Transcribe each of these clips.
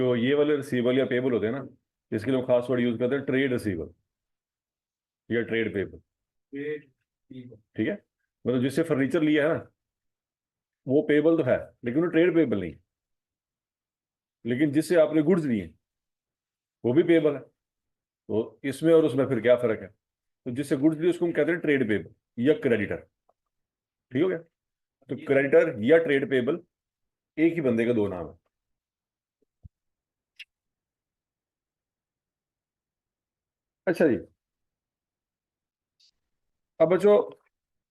जो ये वाले रिसीवेबल या पेबल होते हैं ना, इसके लिए हम खास वर्ड यूज करते हैं ट्रेड रिसीवेबल या ट्रेड पेबल। ठीक है, मतलब जिससे फर्नीचर लिया है ना, वो पेबल तो है लेकिन वो ट्रेड पेबल नहीं। लेकिन जिससे आपने गुड्स लिए वो भी पेबल है। तो इसमें और उसमें फिर क्या फर्क है? तो जिससे गुड्स लिए उसको हम कहते हैं ट्रेड पेबल या क्रेडिटर। ठीक हो गया? तो क्रेडिटर या ट्रेड पेबल एक ही बंदे का दो नाम है। अच्छा जी, अब बच्चों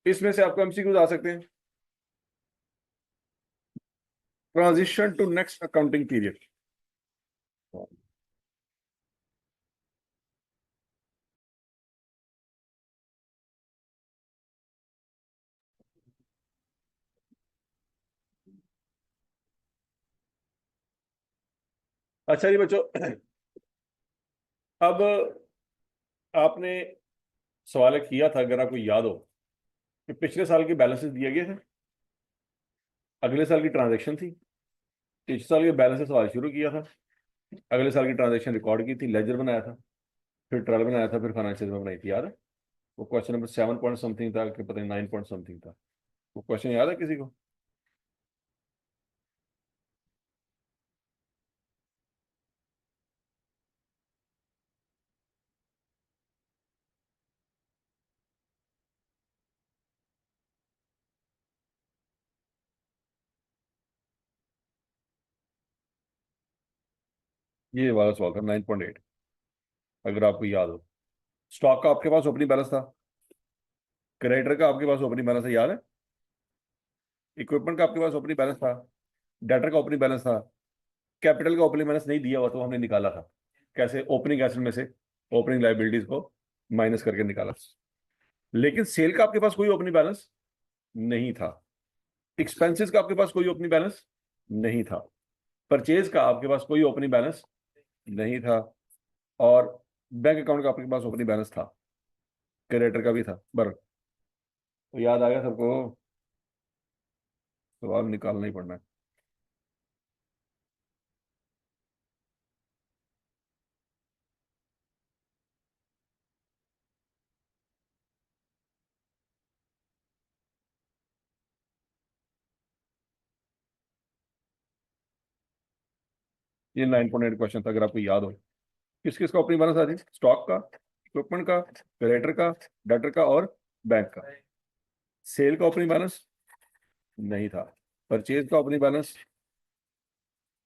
इसमें से आपको एमसीक्यूज आ सकते हैं। Transition to next accounting period. अच्छा जी बच्चों, अब आपने सवाल किया था, अगर आपको याद हो, कि पिछले साल के बैलेंसेस दिए गए थे, अगले साल की ट्रांजैक्शन थी, पिछले साल के बैलेंस से सवाल शुरू किया था, अगले साल की ट्रांजैक्शन रिकॉर्ड की थी, लेजर बनाया था, फिर ट्रायल बनाया था, फिर फाइनेंशियल में बनाई थी। याद है? वो क्वेश्चन नंबर 7 पॉइंट समथिंग था कि पता नहीं 9 पॉइंट समथिंग था। वो क्वेश्चन याद है किसी को? ये वाला सवाल था 9.8, अगर आपको याद हो। स्टॉक का आपके पास ओपनिंग बैलेंस था, क्रेडिटर का आपके पास ओपनिंग बैलेंस है, याद है? इक्विपमेंट का आपके पास ओपनिंग बैलेंस था, डेटर का ओपनिंग बैलेंस था, कैपिटल का ओपनिंग बैलेंस नहीं दिया हुआ तो हमने निकाला था। कैसे? ओपनिंग एसेट में से ओपनिंग लाइबिलिटीज को माइनस करके निकाला। लेकिन सेल का आपके पास कोई ओपनिंग बैलेंस नहीं था, एक्सपेंसेस का आपके पास कोई ओपनिंग बैलेंस नहीं था, परचेज का आपके पास कोई ओपनिंग बैलेंस नहीं था, और बैंक अकाउंट का आपके पास ओपनिंग बैलेंस था, क्रेडिटर का भी था। बर तो याद आ गया सबको? सवाल निकालना ही पड़ना है। ये 9.8 क्वेश्चन था, अगर आपको याद हो। किस किस का ओपनिंग बैलेंस था जी? स्टॉक का, इक्विपमेंट का, क्रेडिटर का, डेटर का और बैंक का। सेल का ओपनिंग बैलेंस नहीं था, परचेज का ओपनिंग बैलेंस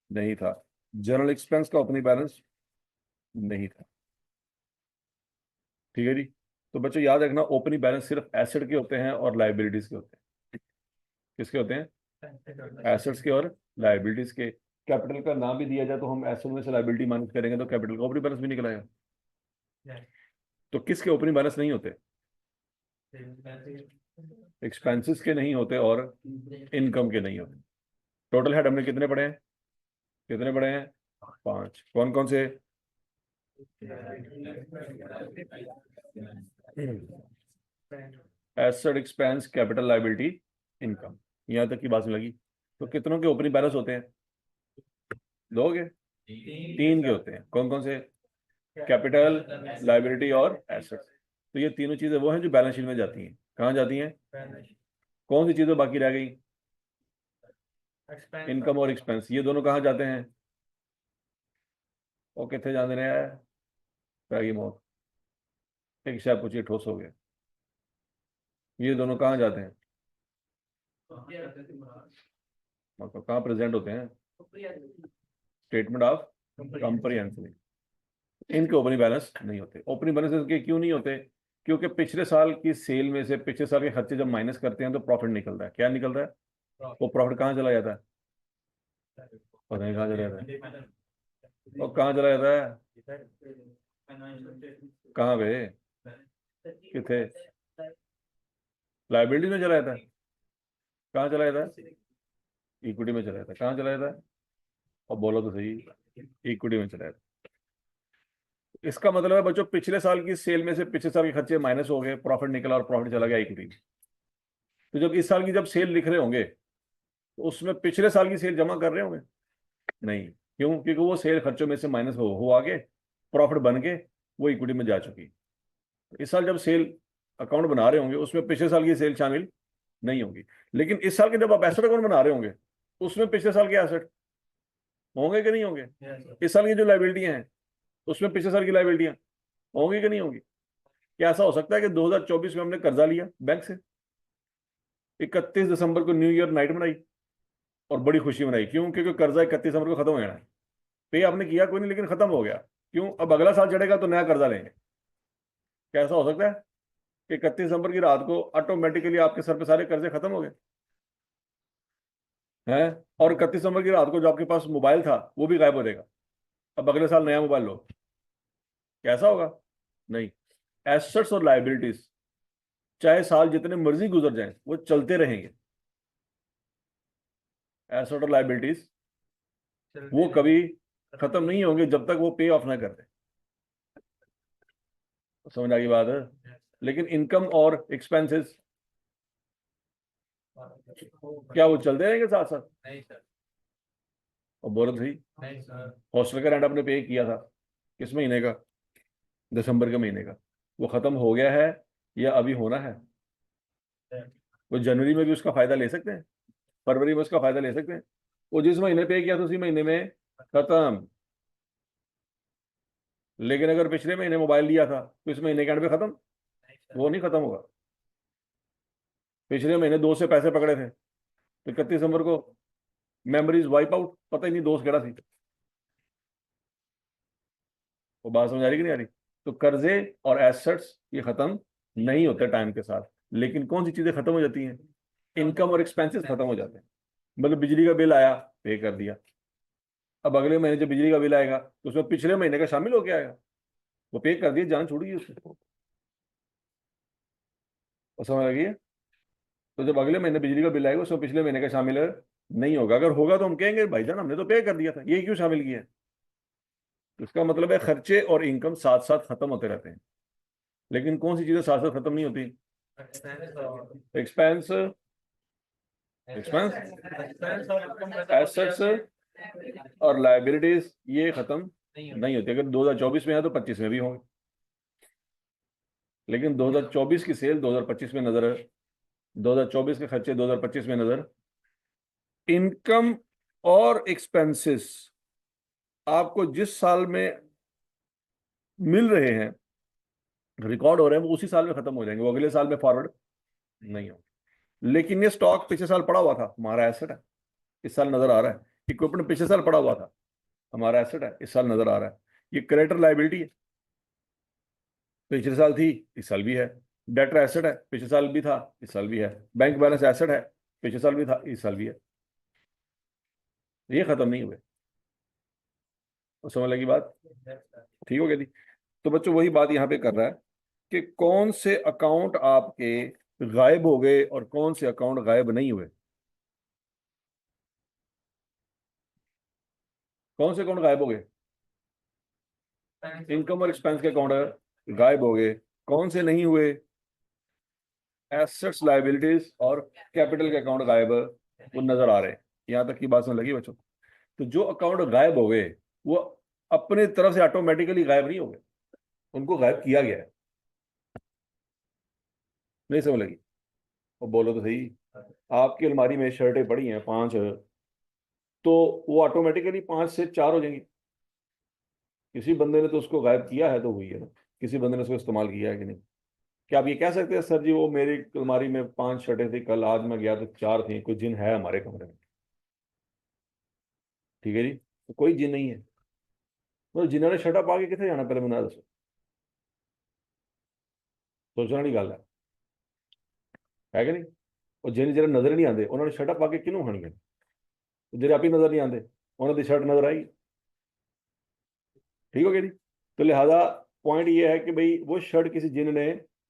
नहीं था, जनरल एक्सपेंस का ओपनिंग बैलेंस नहीं था। ठीक है जी? तो बच्चों याद रखना, ओपनिंग बैलेंस सिर्फ एसेट के होते हैं और लाइबिलिटीज के होते हैं। किसके होते हैं? एसेट्स के और लाइबिलिटीज के। कैपिटल का नाम भी दिया जाए तो हम एसेट में से लाइबिलिटी माइनस करेंगे तो कैपिटल का ओपनिंग बैलेंस भी निकल आएगा। तो किसके ओपनिंग बैलेंस नहीं होते? एक्सपेंसेस के नहीं होते और इनकम के नहीं होते। टोटल हेड हमने कितने पढ़े हैं? कितने पढ़े हैं? 5। कौन कौन से? Asset, expense, capital, liability, income. यहां तक की बात में लगी। तो कितनों के ओपनिंग बैलेंस होते हैं? 2 के? 3 के होते हैं। कौन कौन से? कैपिटल, लाइबिलिटी और एसेट। तो ये तीनों चीजें वो हैं जो बैलेंस शीट में जाती हैं। कहाँ जाती हैं? कौन सी चीजें बाकी रह गई? इनकम और एक्सपेंस। ये दोनों कहाँ जाते हैं? वो कितने जाने रहे हैं? पैगी मौत। एक शायद पूछिए, ठोस हो गया। ये दोनों कहाँ जाते हैं? मतलब कहाँ प्रेजेंट होते हैं? Statement of comprehensive. इनके ओपनिंग बैलेंस नहीं होते। ओपनिंग बैलेंस इनके क्यों नहीं होते? क्योंकि पिछले साल की सेल में से पिछले साल के खर्चे जब माइनस करते हैं तो प्रॉफिट निकलता है। क्या निकल रहा है? वो प्रॉफिट कहाँ चला जाता है? पता नहीं कहाँ चला जाता है। और कहाँ चला जाता है? कहाँ पे? कितने? लाइबिलिटी में चला जाता है। कहाँ चला जाता है? इक्विटी में चला जाता है। कहाँ चला जाता है? और बोलो तो सही। इक्विटी में चला जाता है। इसका मतलब है बच्चों, पिछले साल की सेल में से पिछले साल के खर्चे माइनस हो गए, प्रॉफिट निकला और प्रॉफिट चला गया इक्विटी में। तो जब इस साल की जब सेल लिख रहे होंगे तो उसमें पिछले साल की सेल जमा कर रहे होंगे? नहीं, क्यों? क्योंकि वो सेल खर्चों में से माइनस हो आगे प्रॉफिट बन के वो इक्विटी में जा चुकी। इस साल जब सेल अकाउंट बना रहे होंगे उसमें पिछले साल की सेल शामिल नहीं होगी, लेकिन इस साल के जब आप एसेट अकाउंट बना रहे होंगे उसमें पिछले साल के एसेट होंगे कि नहीं होंगे? इस साल की जो लाइबिलिटियां हैं उसमें पिछले साल की लाइबिलिटियां होंगी कि नहीं होंगी? क्या ऐसा हो सकता है कि 2024 में हमने कर्जा लिया बैंक से, 31 दिसंबर को न्यू ईयर नाइट मनाई और बड़ी खुशी मनाई, क्यों? क्योंकि कर्जा 31 दिसंबर को खत्म हो जाना है। पे आपने किया कोई नहीं, लेकिन खत्म हो गया। क्यों? अब अगला साल चढ़ेगा तो नया कर्जा लेंगे। क्या ऐसा हो सकता है कि 31 दिसंबर की रात को ऑटोमेटिकली आपके सर पे सारे कर्जे खत्म हो गए हैं? और 31 दिसंबर की रात को जो आपके पास मोबाइल था वो भी गायब हो जाएगा, अब अगले साल नया मोबाइल लो। कैसा होगा? नहीं। एसेट्स और लाइबिलिटीज चाहे साल जितने मर्जी गुजर जाएं वो चलते रहेंगे। एसेट और लाइबिलिटीज वो कभी खत्म नहीं होंगे जब तक वो पे ऑफ ना करते। समझ आ गई बात है? लेकिन इनकम और एक्सपेंसेस क्या वो चलते रहेंगे साथ साथ? नहीं सर। और बोलो तो सही। नहीं सर। हॉस्टल का रेंट आपने पे किया था किस महीने का? दिसंबर के महीने का। वो खत्म हो गया है या अभी होना है? वो जनवरी में भी उसका फायदा ले सकते हैं, फरवरी में उसका फायदा ले सकते हैं। वो जिस महीने पे किया था उसी महीने में खत्म। लेकिन अगर पिछले महीने मोबाइल लिया था तो इस महीने के एंड पे खत्म? वो नहीं खत्म होगा। पिछले महीने दोस्त से पैसे पकड़े थे तो 31 दिसंबर को मेमोरीज वाइप आउट, पता ही नहीं दोस्त केड़ा थी। वो बात समझ आ रही कि नहीं आ रही? तो कर्जे और एसेट्स ये खत्म नहीं होते टाइम के साथ, लेकिन कौन सी चीजें खत्म हो जाती हैं? इनकम और एक्सपेंसेस खत्म हो जाते हैं। मतलब बिजली का बिल आया, पे कर दिया, अब अगले महीने जब बिजली का बिल आएगा तो उसमें पिछले महीने का शामिल होके आएगा, वो पे कर दिया, जान छूट गई उससे। वो समझ लगी है? तो जब अगले महीने बिजली का बिल आएगा उसमें पिछले महीने का शामिल नहीं होगा। अगर होगा तो हम कहेंगे भाईजान हमने तो पे कर दिया था, ये क्यों शामिल किया है? तो इसका मतलब है खर्चे और इनकम साथ साथ खत्म होते रहते हैं, लेकिन कौन सी चीजें साथ साथ खत्म नहीं होती? एक्सपेंस, एक्सपेंस, एसेट्स और लाइबिलिटीज ये खत्म नहीं होती। अगर 2024 में है तो 25 में भी होंगे, लेकिन 2024 की सेल 2025 में नजर है, 2024 के खर्चे 2025 में नजर। इनकम और एक्सपेंसेस आपको जिस साल में मिल रहे हैं, रिकॉर्ड हो रहे हैं, वो उसी साल में खत्म हो जाएंगे, वो अगले साल में फॉरवर्ड नहीं हो। लेकिन ये स्टॉक पिछले साल पड़ा हुआ था, हमारा एसेट है, इस साल नजर आ रहा है। इक्विपमेंट पिछले साल पड़ा हुआ था, हमारा एसेट है, इस साल नजर आ रहा है। ये क्रेडिटर लाइबिलिटी है, पिछले साल थी, इस साल भी है। डेटर एसेट है, पिछले साल भी था, इस साल भी है। बैंक बैलेंस एसेट है, पिछले साल भी था, इस साल भी है। ये खत्म नहीं हुए। तो समझ लगी बात? ठीक हो गई थी? तो बच्चों वही बात यहां पे कर रहा है कि कौन से अकाउंट आपके गायब हो गए और कौन से अकाउंट गायब नहीं हुए। कौन से अकाउंट गायब हो गए? इनकम और एक्सपेंस के अकाउंट गायब हो गए। कौन से नहीं हुए? एसेट्स, लाइबिलिटीज और कैपिटल के अकाउंट गायब वो नजर आ रहे हैं। यहां तक की बात समझ लगी बच्चों? तो जो अकाउंट गायब हो गए वो अपने तरफ से ऑटोमेटिकली गायब नहीं हो गए, उनको गायब किया गया है। नहीं समझ लगी? और बोलो तो सही। आपकी अलमारी में शर्टें पड़ी हैं 5, तो वो ऑटोमेटिकली 5 से 4 हो जाएंगी। किसी बंदे ने तो उसको गायब किया है तो हुई है ना, किसी बंदे ने उसको इस्तेमाल किया है कि नहीं? क्या आप ये कह सकते हैं सर जी वो मेरी अलमारी में 5 शर्टें थी, कल आज मैं गया तो 4 थी, कोई जिन है हमारे कमरे में? ठीक है जी, तो कोई जिन नहीं है। मतलब जिन्होंने शर्ट पा के कितने जाना, पहले मैंने दसो। सोचने वाली गल है कि नहीं? और जिन जरा नजर नहीं आते उन्होंने शर्ट पा के किनू खानी है? जो आप ही नजर नहीं आते उन्होंने शर्ट नजर आई। ठीक हो गया जी? तो लिहाजा पॉइंट ये है कि भाई वो शर्ट किसी जिन ने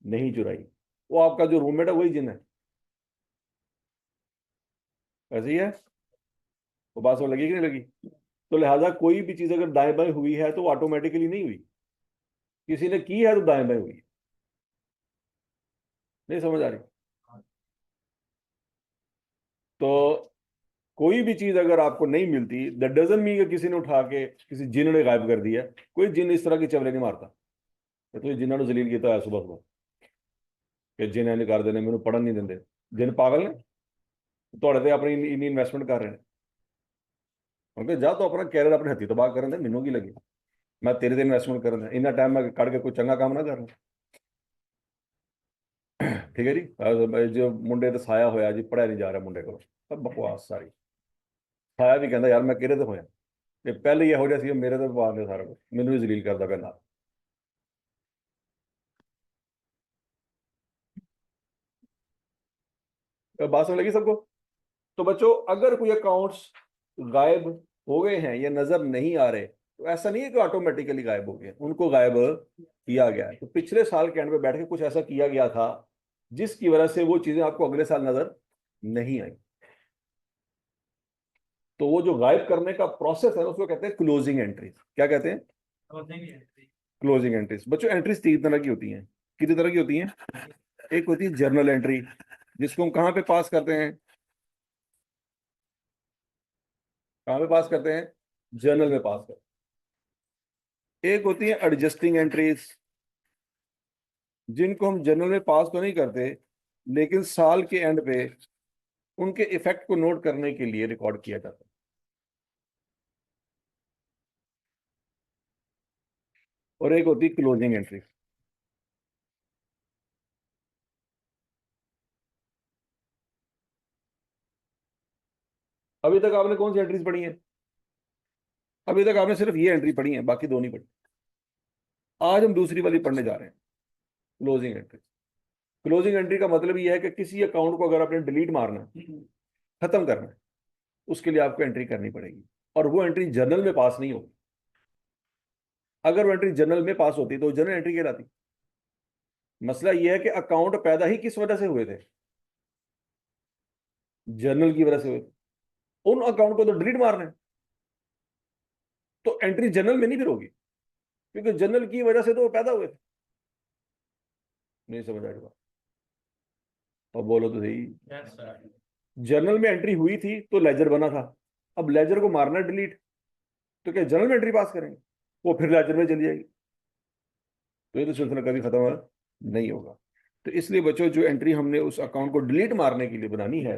नहीं चुराई, वो आपका जो रूममेट है वही जिन है। ऐसे ही है। वो बात समझ लगी कि नहीं लगी? तो लिहाजा कोई भी चीज अगर दाएं बाएं हुई है तो ऑटोमेटिकली नहीं हुई, किसी ने की है तो दाएं बाएं हुई। नहीं समझ आ रही? तो कोई भी चीज अगर आपको नहीं मिलती, दैट डजंट मीन कि किसी ने उठा के किसी जिन ने गायब कर दिया। कोई जिन इस तरह की चवले नहीं मारता। तो ये जिन्होंने जलील किया सुबह सुबह कि जिन ने कर देने मैंने पढ़न नहीं देंगे। जिन पागल ने थोड़े ते अपनी इन्नी इन्वेस्टमेंट कर रहे हैं। उनके जा तो अपना कैरियर अपने हथी तबाह करन दे, मैनू की लगी। मैं तेरे ते इन्वेस्टमेंट करन दे, इन्ना टाइम मैं कड़ के कोई चंगा काम ना कर। ठीक है जी। जो मुंडे ते साया होया जी, पढ़ाया नहीं जा रहा मुंडे को, सब बकवास सारी। साया भी कहता यार मैं किहदे ते होया, ये पहले ही ਇਹੋ ਜਿਹਾ ਸੀ मेरे ਤੇ ਪਵਾ ਦੇ सारा कुछ, मैनू ही जलील करता पहला। बात समझ लगी सबको? तो बच्चों अगर कोई अकाउंट्स गायब हो गए हैं या नजर नहीं आ रहे, तो ऐसा नहीं है कि ऑटोमेटिकली गायब हो गए, उनको गायब किया गया है। तो पिछले साल के एंड में बैठ के कुछ ऐसा किया गया था जिसकी वजह से वो चीजें आपको अगले साल नजर नहीं आई। तो वो जो गायब करने का प्रोसेस है उसको कहते हैं क्लोजिंग एंट्रीज। क्या कहते हैं? Closing entries. बच्चों एंट्रीज तीन तरह की होती हैं। कितनी तरह की होती हैं? एक होती है जर्नल एंट्री, जिसको हम कहाँ पे पास करते हैं? कहाँ पे पास करते हैं? जर्नल में पास करते हैं। एक होती है एडजस्टिंग एंट्रीज, जिनको हम जर्नल में पास तो नहीं करते, लेकिन साल के एंड पे उनके इफेक्ट को नोट करने के लिए रिकॉर्ड किया जाता है। और एक होती है क्लोजिंग एंट्री। अभी तक आपने कौन सी एंट्रीज पढ़ी है? अभी तक आपने सिर्फ ये एंट्री पढ़ी है, बाकी दो नहीं पढ़ी। आज हम दूसरी वाली पढ़ने जा रहे हैं, क्लोजिंग एंट्री। क्लोजिंग एंट्री का मतलब यह है कि किसी अकाउंट को अगर आपने डिलीट मारना है, खत्म करना है, उसके लिए आपको एंट्री करनी पड़ेगी। और वो एंट्री जर्नल में पास नहीं होगी। अगर वो एंट्री जर्नल में पास होती तो जर्नल एंट्री कहलाती। मसला यह है कि अकाउंट पैदा ही किस वजह से हुए थे? जर्नल की वजह से हुए थे। उन अकाउंट को तो डिलीट मारना है, तो एंट्री जर्नल में नहीं फिर होगी, क्योंकि जर्नल की वजह से तो वो पैदा हुए थे। नहीं समझ आ रही बात? अब बोलो तो सही। जर्नल में एंट्री हुई थी तो लेजर बना था। अब लेजर को मारना डिलीट, तो क्या जर्नल में एंट्री पास करेंगे? वो फिर लेजर में चली जाएगी। तो ये तो सिलसिला कभी खत्म नहीं होगा। तो इसलिए बच्चों जो एंट्री हमने उस अकाउंट को डिलीट मारने के लिए बनानी है,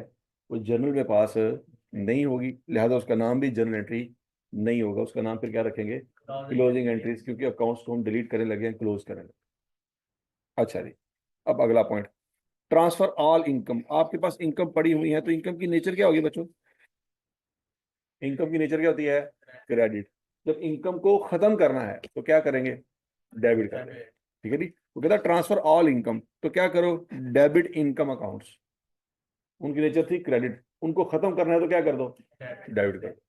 वो जर्नल में पास नहीं होगी, लिहाजा उसका नाम भी जर्नल एंट्री नहीं होगा। उसका नाम फिर क्या रखेंगे? क्लोजिंग एंट्रीज, क्योंकि अकाउंट्स को हम डिलीट करने लगे हैं, क्लोज करने लगे। अच्छा जी, अब अगला पॉइंट, ट्रांसफर ऑल इनकम। आपके पास इनकम पड़ी हुई है, तो इनकम की नेचर क्या होगी बच्चों? इनकम की नेचर क्या होती है? क्रेडिट। जब इनकम को खत्म करना है तो क्या करेंगे? डेबिट करेंगे। ठीक है जी। वो कहता है ट्रांसफर ऑल इनकम, तो क्या करो? Debit income accounts. उनकी नेचर थी क्रेडिट, उनको खत्म करना है तो क्या कर दो? डेबिट कर दो।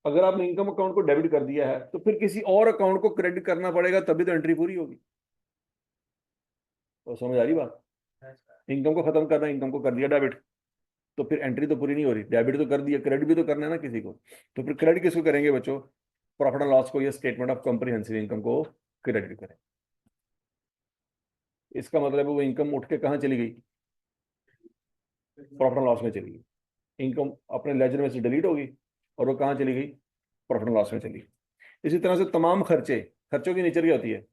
अगर आपने इनकम अकाउंट को डेबिट कर दिया है तो फिर किसी और अकाउंट को क्रेडिट करना पड़ेगा, तभी तो एंट्री पूरी होगी। तो समझ आ रही बात? इनकम को खत्म करना, इनकम को कर दिया डेबिट, तो फिर एंट्री तो पूरी नहीं हो रही। डेबिट तो कर दिया, क्रेडिट भी तो करना है ना किसी को। तो फिर क्रेडिट किसको करेंगे बच्चों? प्रॉफिट एंड लॉस को या स्टेटमेंट ऑफ कॉम्प्रिहेंसिव इनकम को क्रेडिट करें। इसका मतलब है वो इनकम उठ के कहाँ चली गई? प्रॉफिट एंड लॉस में चली गई। इनकम अपने लेजर में से डिलीट होगी और वो कहाँ चली गई? प्रॉफिट एंड लॉस में चली गई। इसी तरह से तमाम खर्चे, खर्चों की नेचर क्या होती है?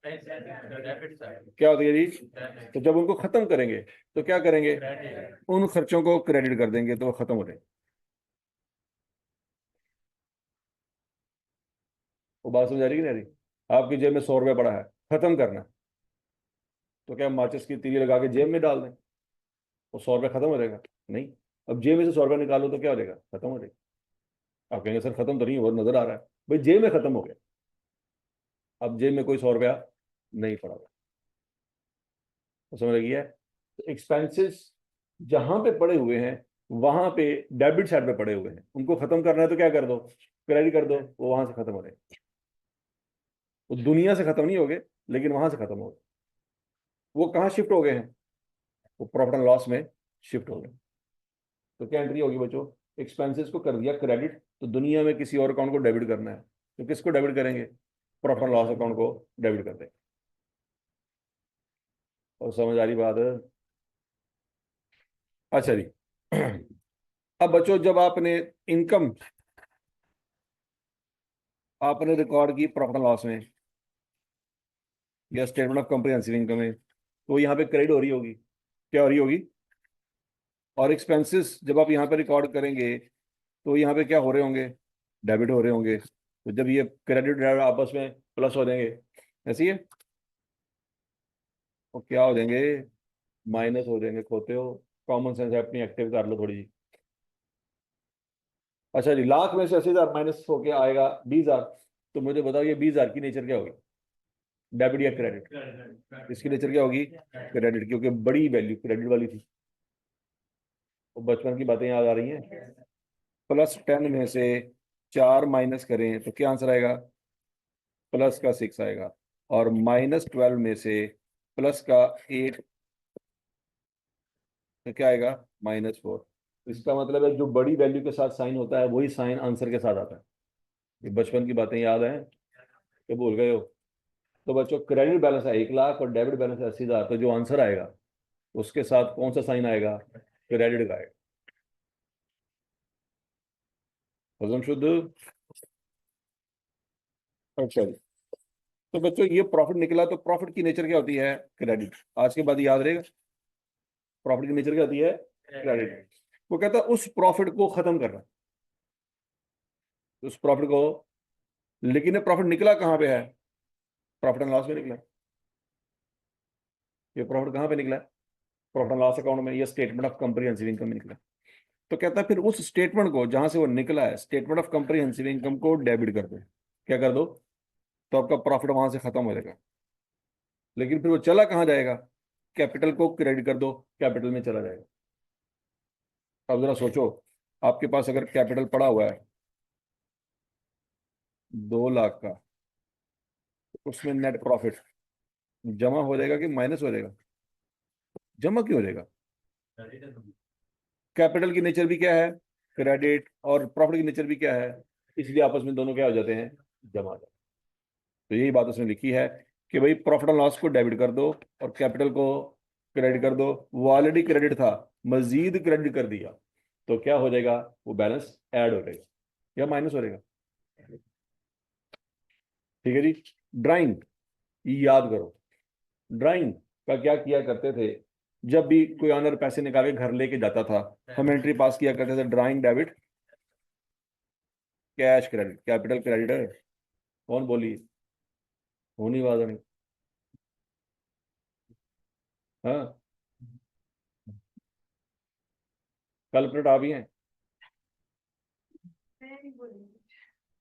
क्या होती है जी? तो जब उनको खत्म करेंगे तो क्या करेंगे? उन खर्चों को क्रेडिट कर देंगे, तो वो खत्म हो जाएंगे। वो बात समझ आ रही कि नहीं आ रही? आपकी जेब में 100 रुपया पड़ा है, खत्म करना है, तो क्या माचिस की तीली लगा के जेब में डाल दें? वो 100 रुपया खत्म हो जाएगा? नहीं। अब जेब में से 100 रुपया निकालो तो क्या हो जाएगा? खत्म हो जाएगा। आप कहेंगे सर खत्म तो नहीं हो, नजर आ रहा है। भाई जेब में खत्म हो गया, अब जेब में कोई 100 रुपया नहीं पड़ा हुआ। तो समझ लगी है? तो एक्सपेंसेस जहां पे पड़े हुए हैं वहां पे डेबिट साइड पे पड़े हुए हैं, उनको खत्म करना है तो क्या कर दो? क्रेडिट कर दो, वो वहां से खत्म हो जाए। वो दुनिया से खत्म नहीं हो गए, लेकिन वहां से खत्म हो गए। वो कहाँ शिफ्ट हो गए हैं? वो प्रॉफिट एंड लॉस में शिफ्ट हो गए। तो क्या एंट्री होगी बच्चों? एक्सपेंसेस को कर दिया क्रेडिट, तो दुनिया में किसी और अकाउंट को डेबिट करना है, तो किसको डेबिट करेंगे? प्रॉफिट एंड लॉस अकाउंट को डेबिट कर देंगे। और समझ आ रही बात है? अच्छा जी। अब बच्चों जब आपने इनकम आपने रिकॉर्ड की प्रॉफिट एंड लॉस में या स्टेटमेंट ऑफ कॉम्प्रिहेंसिव इनकम में, तो यहाँ पे क्रेडिट हो रही होगी। क्या हो रही होगी? और एक्सपेंसेस जब आप यहाँ पे रिकॉर्ड करेंगे तो यहाँ पे क्या हो रहे होंगे? डेबिट हो रहे होंगे। तो जब ये क्रेडिट डेबिट आपस में प्लस हो जाएंगे, ऐसी है, तो क्या हो जाएंगे? माइनस हो जाएंगे। खोते हो, कॉमन सेंस अपनी एक्टिव कर लो थोड़ी जी। अच्छा जी, लाख में से 80,000 माइनस होके आएगा 20,000। तो मुझे बताओ ये 20,000 की नेचर क्या होगी? डेबिट या क्रेडिट? इसकी नेचर क्या होगी? क्रेडिट, क्योंकि बड़ी वैल्यू क्रेडिट वाली थी। तो बचपन की बातें याद आ रही हैं। +10 में से 4 माइनस करें तो क्या आंसर आएगा? प्लस का 6 आएगा। और -12 में से प्लस का 8 तो क्या आएगा? -4। इसका मतलब है जो बड़ी वैल्यू के साथ साइन होता है वही साइन आंसर के साथ आता है। ये बचपन की बातें याद हैं कि भूल गए हो? तो बच्चों क्रेडिट बैलेंस है 1 लाख और डेबिट बैलेंस है 80,000, तो जो आंसर आएगा उसके साथ कौन सा साइन आएगा? क्रेडिट का आएगा। हजम शुद्ध। अच्छा जी। तो बच्चों ये प्रॉफिट निकला, तो प्रॉफिट की नेचर क्या होती है? क्रेडिट। आज के बाद याद रहेगा, प्रॉफिट की नेचर क्या होती है? क्रेडिट। वो कहता है उस प्रॉफिट को खत्म करना, उस प्रॉफिट को। लेकिन ये प्रॉफिट निकला कहाँ पे है? प्रॉफिट एंड लॉस में निकला। ये प्रॉफिट कहाँ पे निकला है? प्रॉफिट एंड लॉस अकाउंट में, ये स्टेटमेंट ऑफ कॉम्प्रिहेंसिव इनकम में निकला। तो कहता है फिर उस स्टेटमेंट को जहां से वो निकला है, स्टेटमेंट ऑफ कॉम्प्रिहेंसिव इनकम को डेबिट कर दो। क्या कर दो? तो आपका प्रॉफिट वहां से खत्म हो जाएगा। लेकिन फिर वो चला कहाँ जाएगा? कैपिटल को क्रेडिट कर दो, कैपिटल में चला जाएगा। अब जरा सोचो, आपके पास अगर कैपिटल पड़ा हुआ है 2 लाख का, तो उसमें नेट प्रॉफिट जमा हो जाएगा कि माइनस हो जाएगा? जमा क्यों हो जाएगा? कैपिटल की नेचर भी क्या है? क्रेडिट। और प्रॉफिट की नेचर भी क्या है? इसलिए आपस में दोनों क्या हो जाते हैं? जमा हो जाते हैं। तो यही बात उसने लिखी है कि भाई प्रॉफिट एंड लॉस को डेबिट कर दो और कैपिटल को क्रेडिट कर दो। वो ऑलरेडी क्रेडिट था, मजीद क्रेडिट कर दिया, तो क्या हो जाएगा? वो बैलेंस ऐड हो जाएगा या माइनस हो जाएगा? ठीक है जी। ड्राइंग याद करो। ड्राइंग का क्या किया करते थे? जब भी कोई ऑनर पैसे निकाल के घर लेके जाता था, हम एंट्री पास किया करते थे, drawing debit, cash credit, capital credit है। कौन बोली? होनी बात नहीं। हाँ, कल्प्रिट आप ही हैं।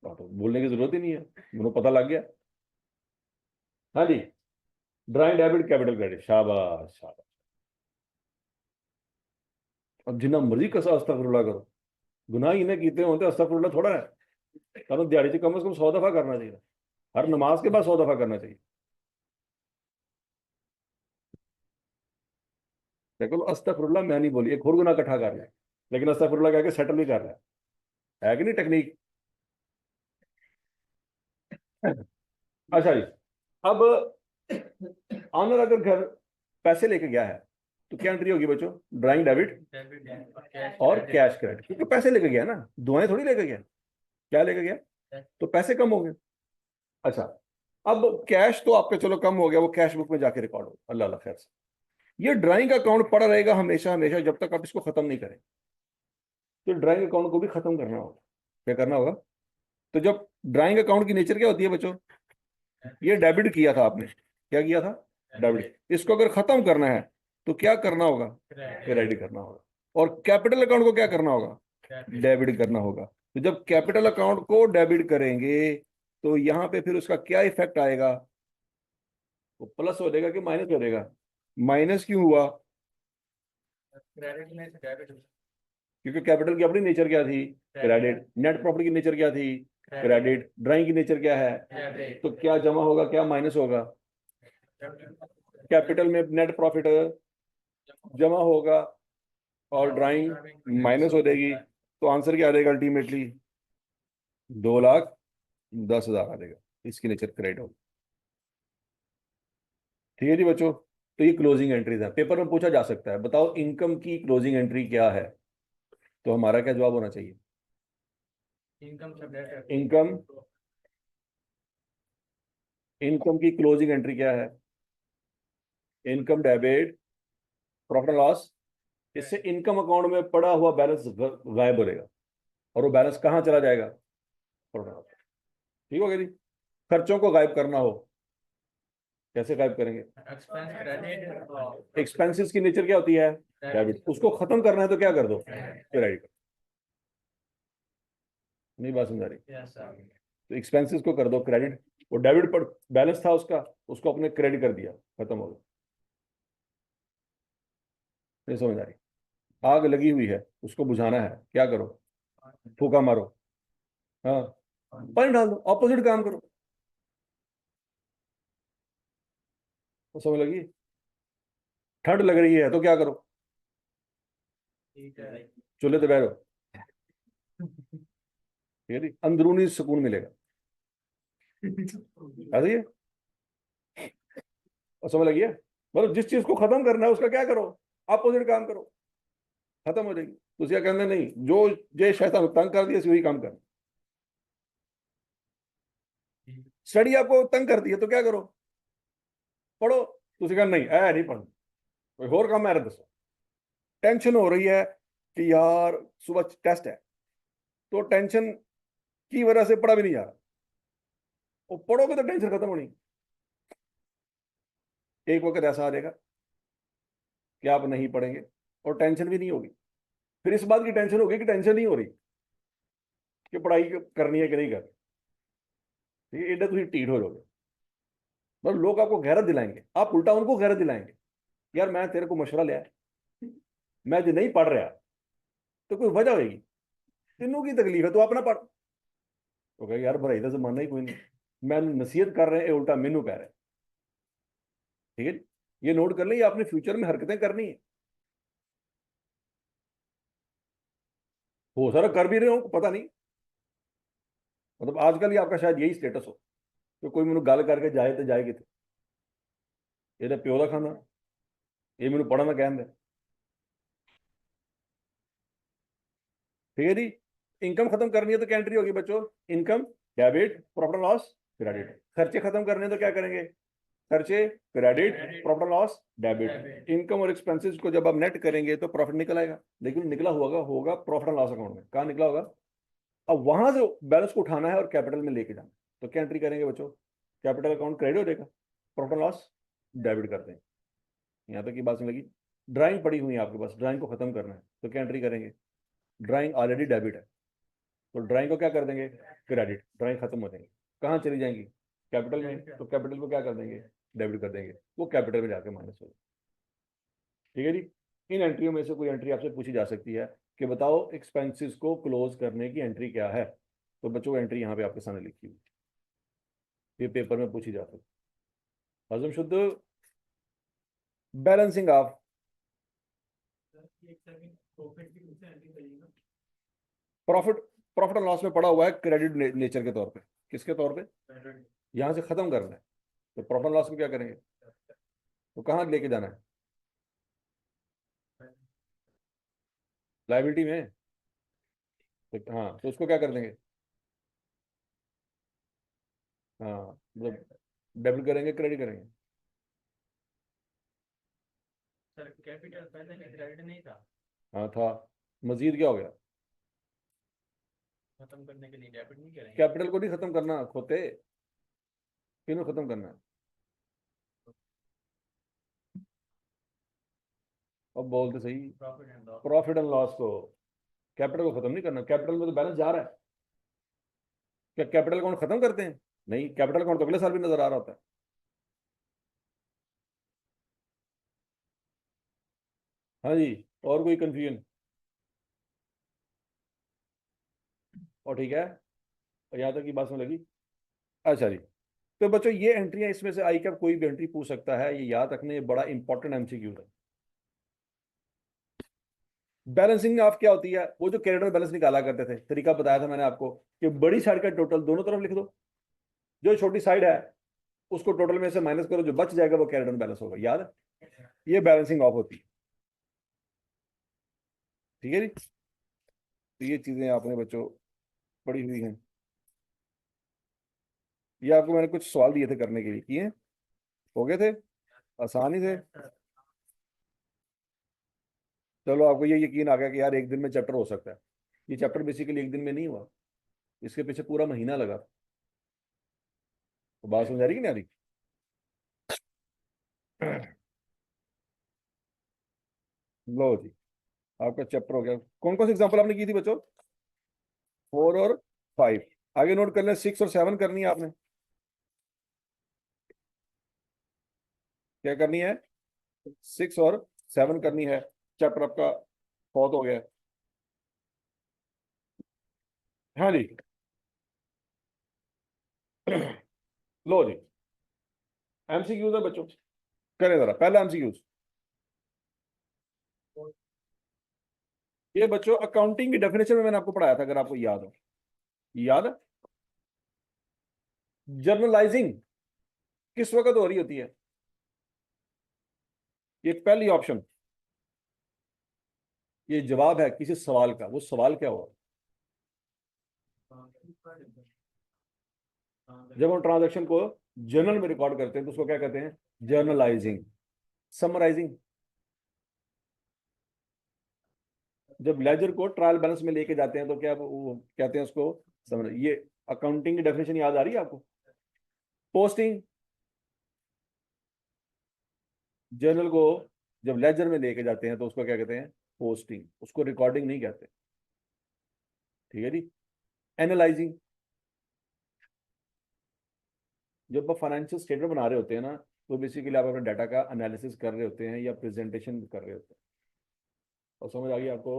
तो बोलने की जरूरत ही नहीं है, उन्हें पता लग गया। हाँ जी। ड्राइंग डेबिट कैपिटल क्रेडिट, शाबाश शाबाश। अब जिन्ना मर्जी कसा अस्तगफुरुल्लाह करो, गुनाह इन्हें कीते होते अस्तगफुरुल्लाह थोड़ा है। कारण दिहाड़ी से कम 100 दफा करना चाहिए। हर नमाज के बाद 100 दफा करना चाहिए। देखो अस्तगफुरुल्लाह मैं नहीं बोली, एक और गुनाह इकट्ठा कर लिया, लेकिन अस्तगफुरुल्लाह कह के सेटल भी कर रहा है कि नहीं टेक्निक? अच्छा जी। अब ऑनर अगर घर पैसे लेके गया है तो क्या एंट्री होगी बच्चों? ड्राइंग डेबिट और कैश क्रेडिट, क्योंकि पैसे लेके गया ना, दुआएं थोड़ी लेके गया। क्या लेके गया? तो पैसे कम हो गए। अच्छा, अब कैश तो आपका चलो कम हो गया, वो कैश बुक में जाके रिकॉर्ड हो, अल्लाह अल्लाह खैर से। ये ड्राइंग अकाउंट पड़ा रहेगा हमेशा हमेशा जब तक आप इसको खत्म नहीं करें। तो ड्राइंग अकाउंट को भी खत्म करना होगा। क्या करना होगा? तो जब ड्राइंग अकाउंट की नेचर क्या होती है बच्चों? ये डेबिट किया था आपने, क्या किया था? डेबिट। इसको अगर खत्म करना है तो क्या करना होगा? क्रेडिट करना होगा। और कैपिटल अकाउंट को क्या करना होगा? डेबिट करना होगा। तो जब कैपिटल अकाउंट को डेबिट करेंगे तो यहां पे फिर उसका क्या इफेक्ट आएगा? वो प्लस हो जाएगा कि माइनस हो जाएगा? माइनस क्यों हुआ? क्योंकि कैपिटल की अपनी नेचर क्या थी? क्रेडिट। नेट प्रॉफिट की नेचर क्या थी? क्रेडिट। ड्राइंग की नेचर क्या है? तो क्या जमा होगा क्या माइनस होगा? कैपिटल में नेट प्रॉफिट जमा होगा और ड्राइंग माइनस हो जाएगी। तो आंसर क्या आ जाएगा अल्टीमेटली? 2,10,000 आ जाएगा। इसकी नेचर क्रेडिट होगी। ठीक है जी बच्चों। तो ये क्लोजिंग एंट्रीज है, पेपर में पूछा जा सकता है, बताओ इनकम की क्लोजिंग एंट्री क्या है, तो हमारा क्या जवाब होना चाहिए? इनकम इनकम की क्लोजिंग एंट्री क्या है? Income debit profit and loss. इससे इनकम अकाउंट में पड़ा हुआ बैलेंस गायब हो जाएगा, और वो बैलेंस कहाँ चला जाएगा? Profit and loss. ठीक हो गया जी। खर्चों को गायब करना हो, कैसे गायब करेंगे? एक्सपेंसेस की नेचर क्या होती है? डेबिट। उसको खत्म करना है तो क्या कर दो? क्रेडिट। नहीं बात समझा रही? तो एक्सपेंसेस को कर दो क्रेडिट, वो डेबिट पर बैलेंस था उसका, उसको अपने क्रेडिट कर दिया, खत्म हो गया। नहीं समझ आ रही? आग लगी हुई है, उसको बुझाना है, क्या करो? फूका मारो। हाँ, पानी डाल दो, ऑपोजिट काम करो। तो समझ लगी? ठंड लग रही है तो क्या करो? चूल्हे तो बैठो। ठीक है जी, अंदरूनी सुकून मिलेगा। ऐसा ही है। और समझ लगी है? मतलब जिस चीज को खत्म करना है उसका क्या करो? अपोजिट काम करो, खत्म हो जाएगी। तो उसका कहना नहीं, जो जे शैतान तंग कर दिया वही काम कर। स्टडी आपको तंग करती है तो क्या करो? पढ़ो। तो उसका नहीं ऐ नहीं पढ़ना, कोई और काम है दसो। टेंशन हो रही है कि यार सुबह टेस्ट है, तो टेंशन की वजह से पढ़ा भी नहीं जा रहा, वो पढ़ोगे तो टेंशन खत्म होनी। एक वक्त ऐसा आ जाएगा कि आप नहीं पढ़ेंगे और टेंशन भी नहीं होगी, फिर इस बात की टेंशन होगी कि टेंशन नहीं हो रही कि पढ़ाई करनी है कि नहीं करनी। ठीक है, एडा तुम ढीठ हो जाओगे। मतलब लोग आपको गैरत दिलाएंगे, आप उल्टा उनको गैरत दिलाएंगे। यार मैं तेरे को मशवरा लिया, मैं जो नहीं पढ़ रहा तो कोई वजह होगी, तीनों की तकलीफ है, तो अपना पढ़। तो कहे यार भराई का जमाना ही कोई नहीं, मैं नसीहत कर रहे हैं, उल्टा मैनू कह रहे हैं। ठीक है, ये नोट कर ले, ये आपने फ्यूचर में हरकतें करनी है। हो सारा कर भी रहे हो पता नहीं, मतलब आजकल ही आपका शायद यही स्टेटस हो कि कोई मैंने गल करके जाए तो जाए कितने, ये प्यो का खाना, ये मैंने पढ़ना कहन दे। ठीक है जी। इनकम खत्म करनी है तो क्या एंट्री होगी बच्चों? Income debit profit loss credit. खर्चे खत्म करने हैं तो क्या करेंगे? खर्चे credit profit loss debit. Income और एक्सपेंसेस को जब आप नेट करेंगे तो प्रॉफिट निकल आएगा, लेकिन निकला होगा होगा प्रॉफिट एंड लॉस अकाउंट में। कहाँ निकला होगा? अब वहां से बैलेंस को उठाना है और कैपिटल में लेके जाना, तो क्या एंट्री करेंगे बच्चों? कैपिटल अकाउंट क्रेडिट हो जाएगा, प्रॉफिट एंड लॉस डेबिट करते हैं। यहाँ तक की बात समझ लगी? ड्राइंग पड़ी हुई है आपके पास, ड्राइंग को खत्म करना है तो क्या एंट्री करेंगे? ड्राइंग ऑलरेडी डेबिट है, तो ड्राइंग को क्या कर देंगे? क्रेडिट। ड्राइंग खत्म हो जाएंगी, कहाँ चली जाएंगी? कैपिटल में, तो कैपिटल को क्या कर देंगे? डेबिट कर देंगे, वो कैपिटल में जाके माइनस हो। ठीक है जी। इन एंट्रियों में से कोई एंट्री आपसे पूछी जा सकती है कि बताओ एक्सपेंसेस को क्लोज करने की एंट्री क्या है, तो बच्चों एंट्री यहाँ पे आपके सामने लिखी हुई, ये पेपर में पूछी जा सकती है। हजम शुद्ध balancing of profit, profit and loss में पड़ा हुआ है क्रेडिट नेचर के तौर पे। किसके तौर पे? यहां से खत्म करना है, तो प्रॉफिट एंड लॉस में क्या करेंगे? तो कहाँ लेके जाना है? लाइबिलिटी में। तो हाँ, तो उसको क्या कर देंगे? हाँ, मतलब डेबिट करेंगे क्रेडिट करेंगे? सर कैपिटल पहले क्रेडिट नहीं था, हाँ था, मजीद क्या हो गया? खत्म करने के लिए डेबिट नहीं करेंगे। कैपिटल को नहीं खत्म करना खोते, किन्हों खत्म करना है? अब बोलते सही। Profit and loss. Profit and loss को, कैपिटल को खत्म नहीं करना, कैपिटल में तो बैलेंस जा रहा है। क्या कैपिटल अकाउंट खत्म करते हैं? नहीं, कैपिटल अकाउंट तो अगले साल भी नजर आ रहा होता है। हाँ जी, और कोई कंफ्यूजन? और ठीक है, और यहाँ तक की बात समझ लगी? अच्छा जी। तो बच्चों ये एंट्रियां इसमें से आई, क्या कोई भी एंट्री पूछ सकता है, ये याद रखने, ये बड़ा इंपॉर्टेंट एमसीक्यू है। बैलेंसिंग ऑफ क्या होती है? वो जो क्रेडिट में बैलेंस निकाला करते थे, तरीका बताया था मैंने आपको कि बड़ी साइड का टोटल दोनों तरफ लिख दो, जो छोटी साइड है उसको टोटल में से माइनस करो, जो बच जाएगा वो क्रेडिट में बैलेंस होगा, याद है? ये बैलेंसिंग ऑफ होती है। ठीक है जी, तो ये चीजें आपने बच्चों पढ़ी हुई हैं। ये आपको मैंने कुछ सवाल दिए थे करने के लिए, किए? हो गए थे? आसान ही थे। चलो आपको ये यकीन आ गया कि यार एक दिन में चैप्टर हो सकता है। ये चैप्टर बेसिकली एक दिन में नहीं हुआ, इसके पीछे पूरा महीना लगा। तो बात समझ आ रही कि नहीं आ रही? लो जी, आपका चैप्टर हो गया। कौन कौन सी एग्जांपल आपने की थी बच्चों? 4 और 5। आगे नोट कर लें, 6 और 7 करनी है आपने। क्या करनी है? 6 और 7 करनी है। चैप्टर आपका बहुत हो गया। हाँ जी। लो जी, एमसीक्यूज है बच्चों, करें जरा पहला एमसीक्यूज। ये बच्चों अकाउंटिंग की डेफिनेशन में मैंने आपको पढ़ाया था, अगर आपको याद हो। याद है? जर्नलाइजिंग किस वक्त हो रही होती है? ये पहली ऑप्शन, ये जवाब है किसी सवाल का। वो सवाल क्या हुआ? जब हम ट्रांजैक्शन को जर्नल में रिकॉर्ड करते हैं तो उसको क्या कहते हैं? जर्नलाइजिंग। समराइजिंग, जब लेजर को ट्रायल बैलेंस में लेके जाते हैं तो क्या वो कहते हैं उसको? समझ, ये अकाउंटिंग की डेफिनेशन याद आ रही है आपको? पोस्टिंग, जर्नल को जब लेजर में लेके जाते हैं तो उसको क्या कहते हैं? पोस्टिंग। उसको रिकॉर्डिंग नहीं कहते। ठीक है जी। एनालाइजिंग, जब आप फाइनेंशियल स्टेटमेंट बना रहे होते हैं ना, तो बेसिकली आप अपने डाटा का एनालिसिस कर रहे होते हैं या प्रेजेंटेशन कर रहे होते हैं। और समझ आ गई आपको?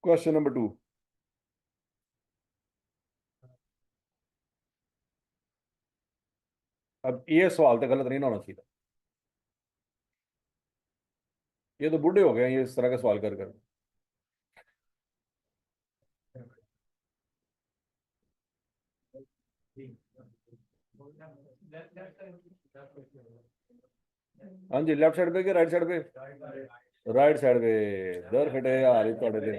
Question number 2। अब ये सवाल तो गलत नहीं ना होना चाहिए। ये तो बूढ़े हो गए हैं ये इस तरह का सवाल कर कर। हाँ जी, लेफ्ट साइड पे कि राइट साइड पे? राइट साइड पे। दर फटे यार ये थोड़े दिन।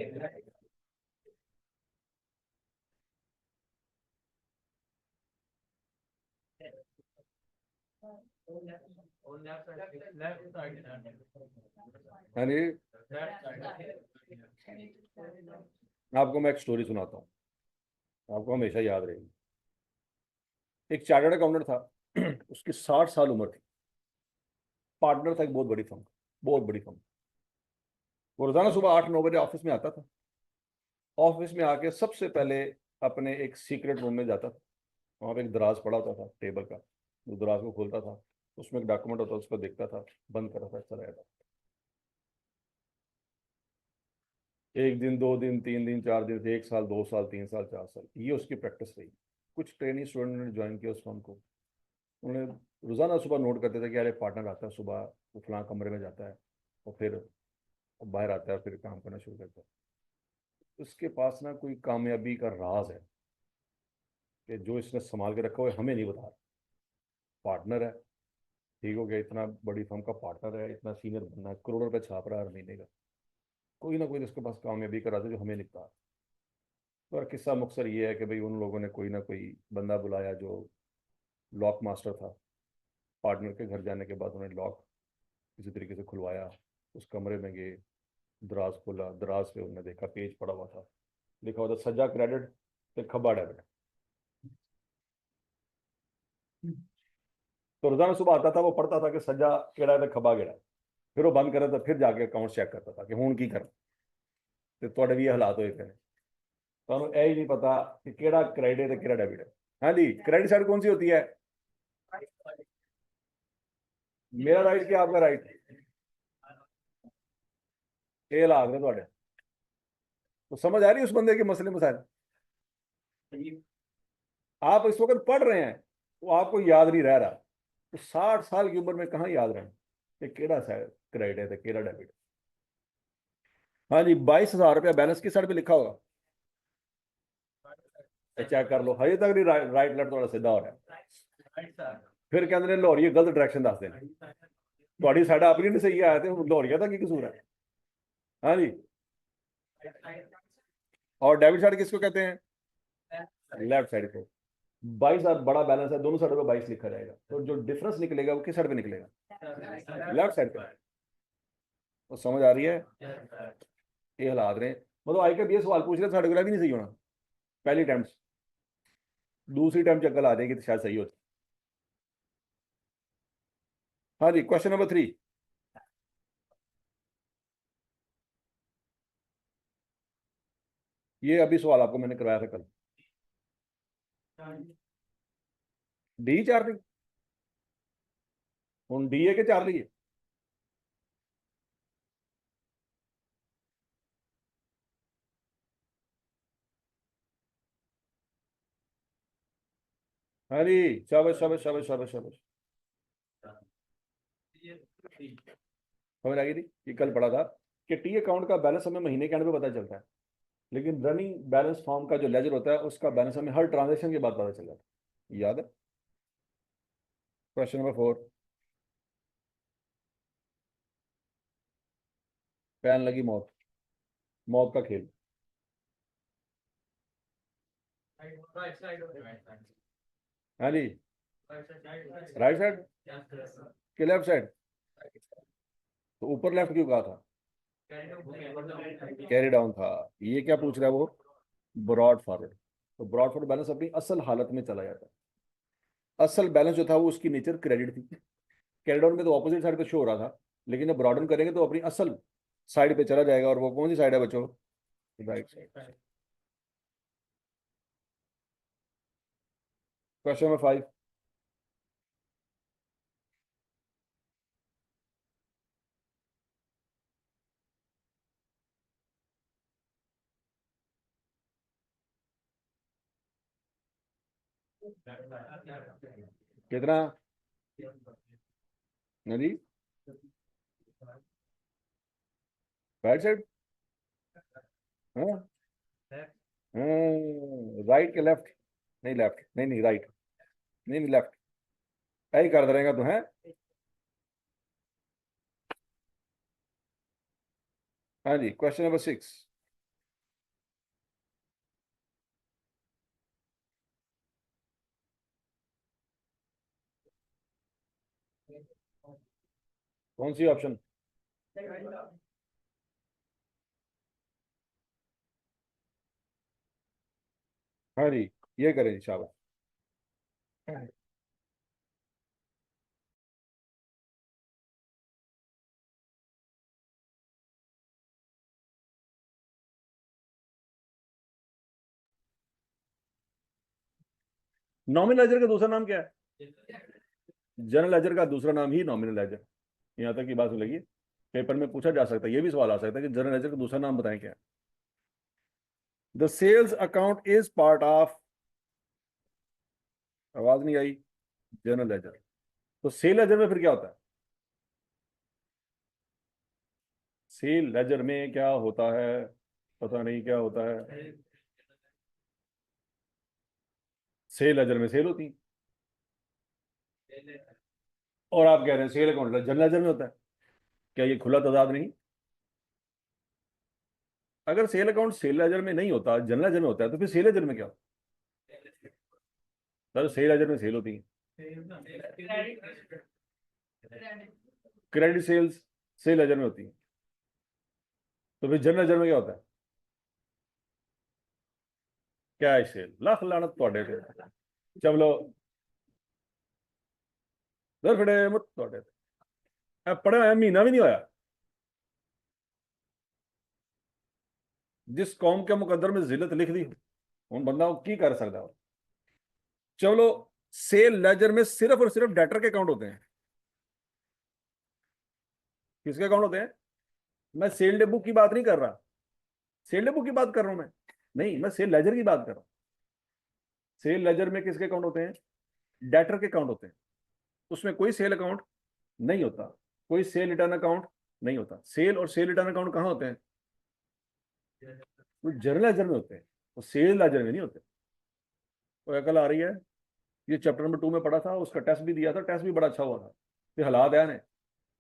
हाँ जी, आपको मैं एक स्टोरी सुनाता हूँ, आपको हमेशा याद रहेगी। एक चार्टर्ड अकाउंटेंट था, उसकी 60 साल उम्र थी। पार्टनर था एक बहुत बड़ी फर्म, बहुत बड़ी फर्म। वो रोजाना सुबह 8-9 बजे ऑफिस में आता था। ऑफिस में आके सबसे पहले अपने एक सीक्रेट रूम में जाता था। वहां पे एक दराज पड़ा होता था टेबल का। वो दराज को खोलता था, उसमें एक डॉक्यूमेंट होता था, उसको देखता था, बंद करता था, चला जाता। 1 दिन, 2 दिन, 3 दिन, 4 दिन, 1 साल, 2 साल, 3 साल, 4 साल, ये उसकी प्रैक्टिस रही। कुछ ट्रेनिंग स्टूडेंट ने ज्वाइन किया उस फर्म को। उन्होंने रोजाना सुबह नोट करते थे कि यार पार्टनर आता है सुबह, वो फलां कमरे में जाता है और फिर बाहर आता है, फिर काम करना शुरू करता है। उसके पास ना कोई कामयाबी का राज है कि जो इसने संभाल के रखा हुआ है, हमें नहीं बता रहा। पार्टनर है, ठीक हो गया, इतना बड़ी फर्म का पार्टनर है, इतना सीनियर बनना है, करोड़ों रुपए छाप रहा है हर महीने का। कोई ना कोई तो इसके पास कामयाबी का राज है जो हमें नहीं बता रहा। तो और किस्सा मुख्तसर ये है कि भाई उन लोगों ने कोई ना कोई बंदा बुलाया जो लॉक मास्टर था। पार्टनर के घर जाने के बाद उन्होंने लॉक किसी तरीके से खुलवाया, उस कमरे में गए, दराज खोला, दराज पे उन्होंने देखा पेज पड़ा हुआ था, लिखा हुआ था सज्जा क्रेडिट ते खब्बा डेबिट। तो रोजाना सुबह आता था, वो पढ़ता था कि सज्जा केड़ा है खब्बा केड़ा है। फिर वो बंद करा था, फिर जाके अकाउंट चेक करता था कि हूं की कर। तो थोड़े भी ये हालात होए थे। तो यह ही नहीं पता कि केड़ा क्रेडिट है केड़ा डेबिट है। हाँ जी, क्रेडिट साइड कौन सी होती है? मेरा राइट क्या आपका राइट? ये हालात ने थोड़े। तो समझ आ रही है उस बंदे के मसले मसाइल? आप इस वक्त पढ़ रहे हैं, वो आपको याद नहीं रह रहा। तो 60 साल की उम्र में कहाँ याद रहना कि केड़ा साइड क्रेडिट है तो केड़ा डेबिट? हाँ जी, 22,000 रुपया बैलेंस किस साइड पे लिखा होगा? चेक कर लो, हजे तक नहीं राइट लेफ्ट थोड़ा सीधा हो रहा है। फिर कहते ने लाहौरिया गलत डायरेक्शन दस देना, थोड़ी साइड अपनी नहीं सही आया तो लाहौरिया का की कसूर है। हाँ जी, और डेबिट साइड किसको कहते हैं? लेफ्ट साइड को। 22 और बड़ा बैलेंस है, दोनों साइडों पे 22 लिखा जाएगा, तो जो डिफरेंस निकलेगा वो किस साइड पे निकलेगा? लेफ्ट साइड पे। तो समझ आ रही है? ये हालात रहे, मतलब आई के ये सवाल पूछ रहे साढ़े को भी नहीं सही होना पहली टाइम, दूसरी टाइम चक्कर आ जाएगी तो शायद सही होती। हाँ जी, क्वेश्चन नंबर 3। ये अभी सवाल आपको मैंने करवाया था कल। डी चार्लिंग, हूँ डी है कि चार्ली है? हाँ जी, शाबाश शाबाश शाबाश शाबाश शाबाश। समझ आ गई थी, ये कल पढ़ा था कि टी अकाउंट का बैलेंस हमें महीने के एंड पे पता चलता है, लेकिन रनिंग बैलेंस फॉर्म का जो लेजर होता है उसका बैलेंस हमें हर ट्रांजेक्शन के बाद पता चल जाता है। याद है? Question number 4। पैन लगी मौत, मौत का खेल। हाँ जी, राइट साइड कि लेफ्ट साइड? तो ऊपर लेफ्ट क्यों कहा था? कैरी डाउन था। ये क्या पूछ रहा है वो? Brought forward. तो ब्रॉड फॉरवर्ड बैलेंस अपनी असल हालत में चला जाता है। असल बैलेंस जो था वो उसकी नेचर क्रेडिट थी, कैरी डाउन में तो ऑपोजिट साइड पे शो हो रहा था, लेकिन जब ब्रॉडन करेंगे तो अपनी असल साइड पे चला जाएगा, और वो कौन सी साइड है बच्चों? Right side. Question number 5। कितना? नहीं, राइट साइड। हाँ, राइट के लेफ्ट? नहीं लेफ्ट, नहीं नहीं राइट, नहीं नहीं लेफ्ट। यही कर देगा तो है। हाँ जी, क्वेश्चन नंबर 6। कौन सी ऑप्शन? हाँ जी, ये करें शाबाश। नॉमिनल लेजर का दूसरा नाम क्या है? जनरल लेजर का दूसरा नाम ही नॉमिनल लेजर। यहाँ तक की बात लगी, पेपर में पूछा जा सकता है, ये भी सवाल आ सकता है कि जनरल लेजर का दूसरा नाम बताएं क्या? The sales account is part of, आवाज नहीं आई, जनरल लेजर। तो सेल लेजर में फिर क्या होता है? सेल लेजर में क्या होता है? पता नहीं क्या होता है। सेल लेजर में सेल होती है, और आप कह रहे हैं सेल अकाउंट जनरल लेजर में होता है। क्या ये खुला तजाद नहीं? अगर सेल अकाउंट सेल लेजर में नहीं होता, जनरल लेजर में होता है, तो फिर सेल लेजर में क्या होता है? सेल लेजर में सेल होती है, क्रेडिट सेल्स सेल लेजर में होती है, तो फिर जनरल लेजर में क्या होता है? Cash cell. लख लानत ਤੁਹਾਡੇ ਤੇ। चलो दर फड़े मत ਤੁਹਾਡੇ ते। पढ़े होया महीना भी नहीं होया, जिस कौम के मुकद्दर में जिल्लत लिख दी हूं बंदा की कर सकता है। चलो, सेल लेजर में सिर्फ और सिर्फ डेटर के अकाउंट होते हैं। किसके अकाउंट होते हैं? मैं सेल डे बुक की बात नहीं कर रहा, सेल डे बुक की बात कर रहा हूं मैं, नहीं मैं सेल लेजर की बात कर रहा हूं। सेल लेजर में किसके अकाउंट होते हैं? डेटर के अकाउंट होते हैं। उसमें कोई सेल अकाउंट नहीं होता, कोई सेल रिटर्न अकाउंट नहीं होता। सेल और सेल रिटर्न अकाउंट कहां होते हैं? वो जनरल लेजर में होते हैं, वो सेल लेजर में नहीं होते। वो अकल आ रही है? ये चैप्टर नंबर 2 में पढ़ा था, उसका टेस्ट भी दिया था, टेस्ट भी बड़ा अच्छा हुआ था। ये हालात है ने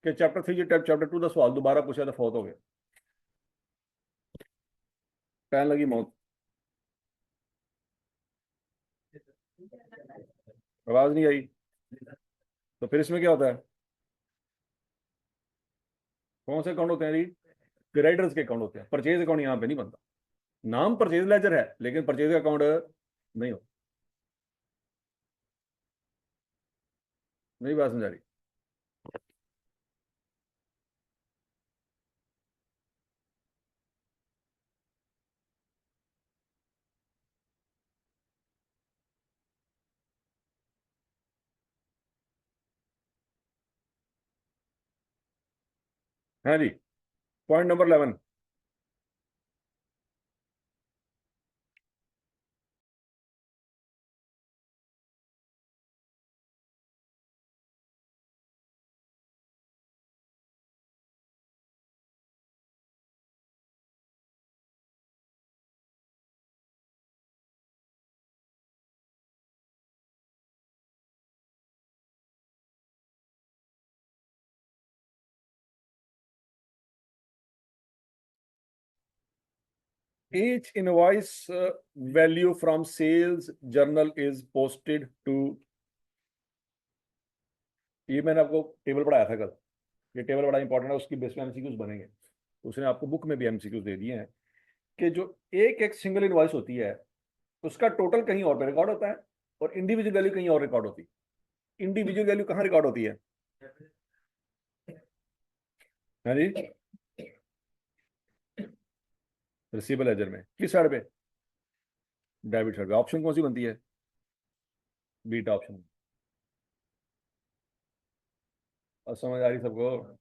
कि चैप्टर 3 चैप्टर 2 का सवाल दोबारा पूछा तो फौत हो गया, कहने लगी मौत। आवाज नहीं आई। तो फिर इसमें क्या होता है? कौन से अकाउंट होते हैं जी? क्रेडिटर्स के अकाउंट होते हैं, परचेज अकाउंट यहाँ पे नहीं बनता। नाम परचेज लेजर है लेकिन परचेज अकाउंट नहीं होता। नहीं बात समझा रही? हाँ जी, point number 11। Each invoice value from sales journal is posted to, ये मैंने आपको टेबल पढ़ाया था कल। ये टेबल बड़ा इंपॉर्टेंट है, उसकी बेस पे एमसीक्यूज बनेंगे। उसने आपको बुक में भी एमसीक्यूज दे दिए हैं कि जो एक एक सिंगल इनवॉइस होती है उसका टोटल कहीं और पे रिकॉर्ड होता है और इंडिविजुअल वैल्यू कहीं और रिकॉर्ड होती है। इंडिविजुअल वैल्यू कहाँ रिकॉर्ड होती है? हाँ जी, रिसीवेबल लेजर में। किस साइड पे? डेबिट साइड पे। ऑप्शन कौन सी बनती है? Beta option. और समझ आ रही सबको?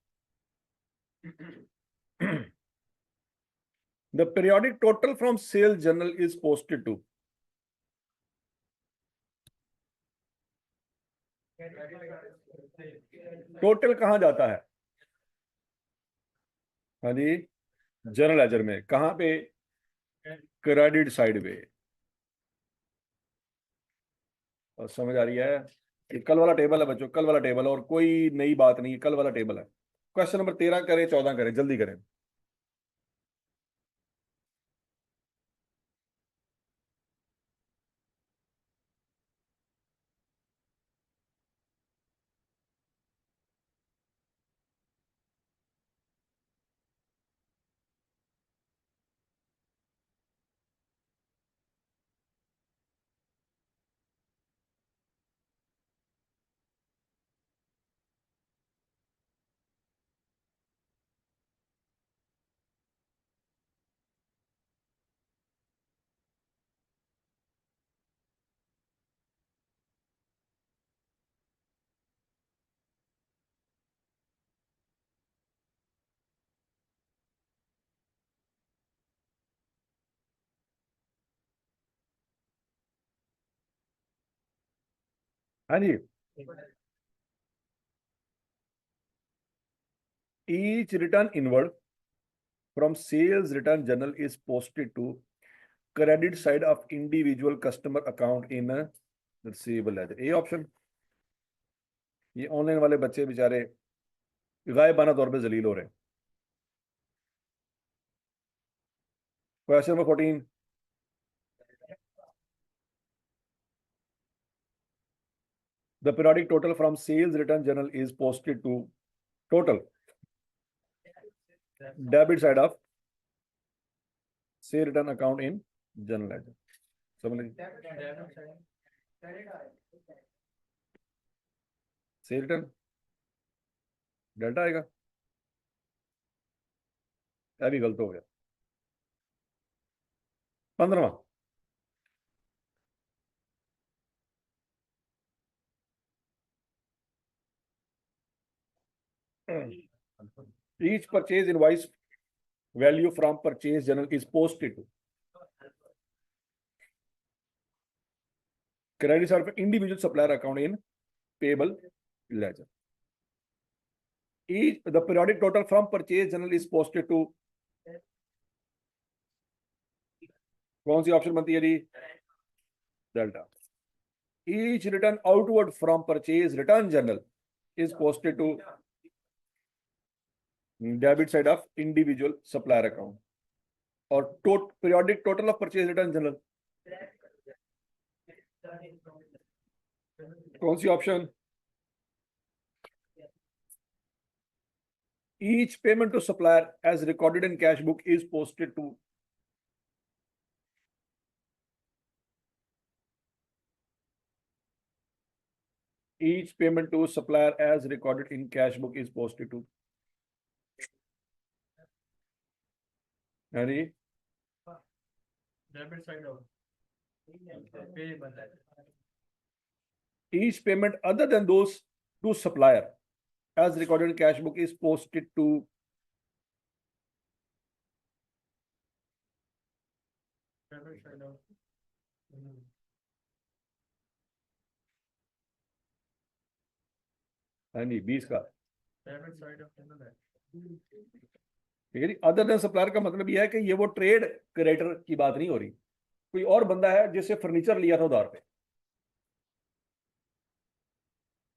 The periodic total from sales journal is posted to, total कहाँ जाता है? हाँ जी, जर्नल लेजर में। कहाँ पे? क्रेडिट साइड पे। और समझ आ रही है? ये कल वाला टेबल है बच्चों, कल वाला टेबल है और कोई नई बात नहीं है, कल वाला टेबल है। क्वेश्चन नंबर 13 करें, 14 करें, जल्दी करें। हाँ जी, each return inward from sales return journal is posted to credit side of individual customer account in a receivable ledger। ये ऑप्शन, ये ऑनलाइन वाले बच्चे बेचारे गायबाना तौर पे जलील हो रहे हैं। Question number 14। The periodic total from sales return journal is posted to total debit side of sale return account in journal ledger। समझ लीजिए, सेल रिटर्न डेल्टा आएगा। अभी गलत हो गया। 15वां, each purchase invoice value from purchase journal is posted to credit side of individual supplier account in payable ledger। Each the periodic total from purchase journal is posted to, कौन सी option बनती है जी? Delta. each return outward from purchase return journal is posted to debit side of individual supplier account और periodic total of purchase return journal कौन सी option? Each payment to supplier as recorded in cash book is posted to each payment to supplier as recorded in cash book is posted to यानी debit side of payable है each payment other than those to supplier as recorded in cash book is posted to debit side of यानी 20 का debit side of payable है ठीक है जी। Other than supplier का मतलब यह है कि ये वो ट्रेड क्रेडिटर की बात नहीं हो रही, कोई और बंदा है जिससे फर्नीचर लिया था उधार पे,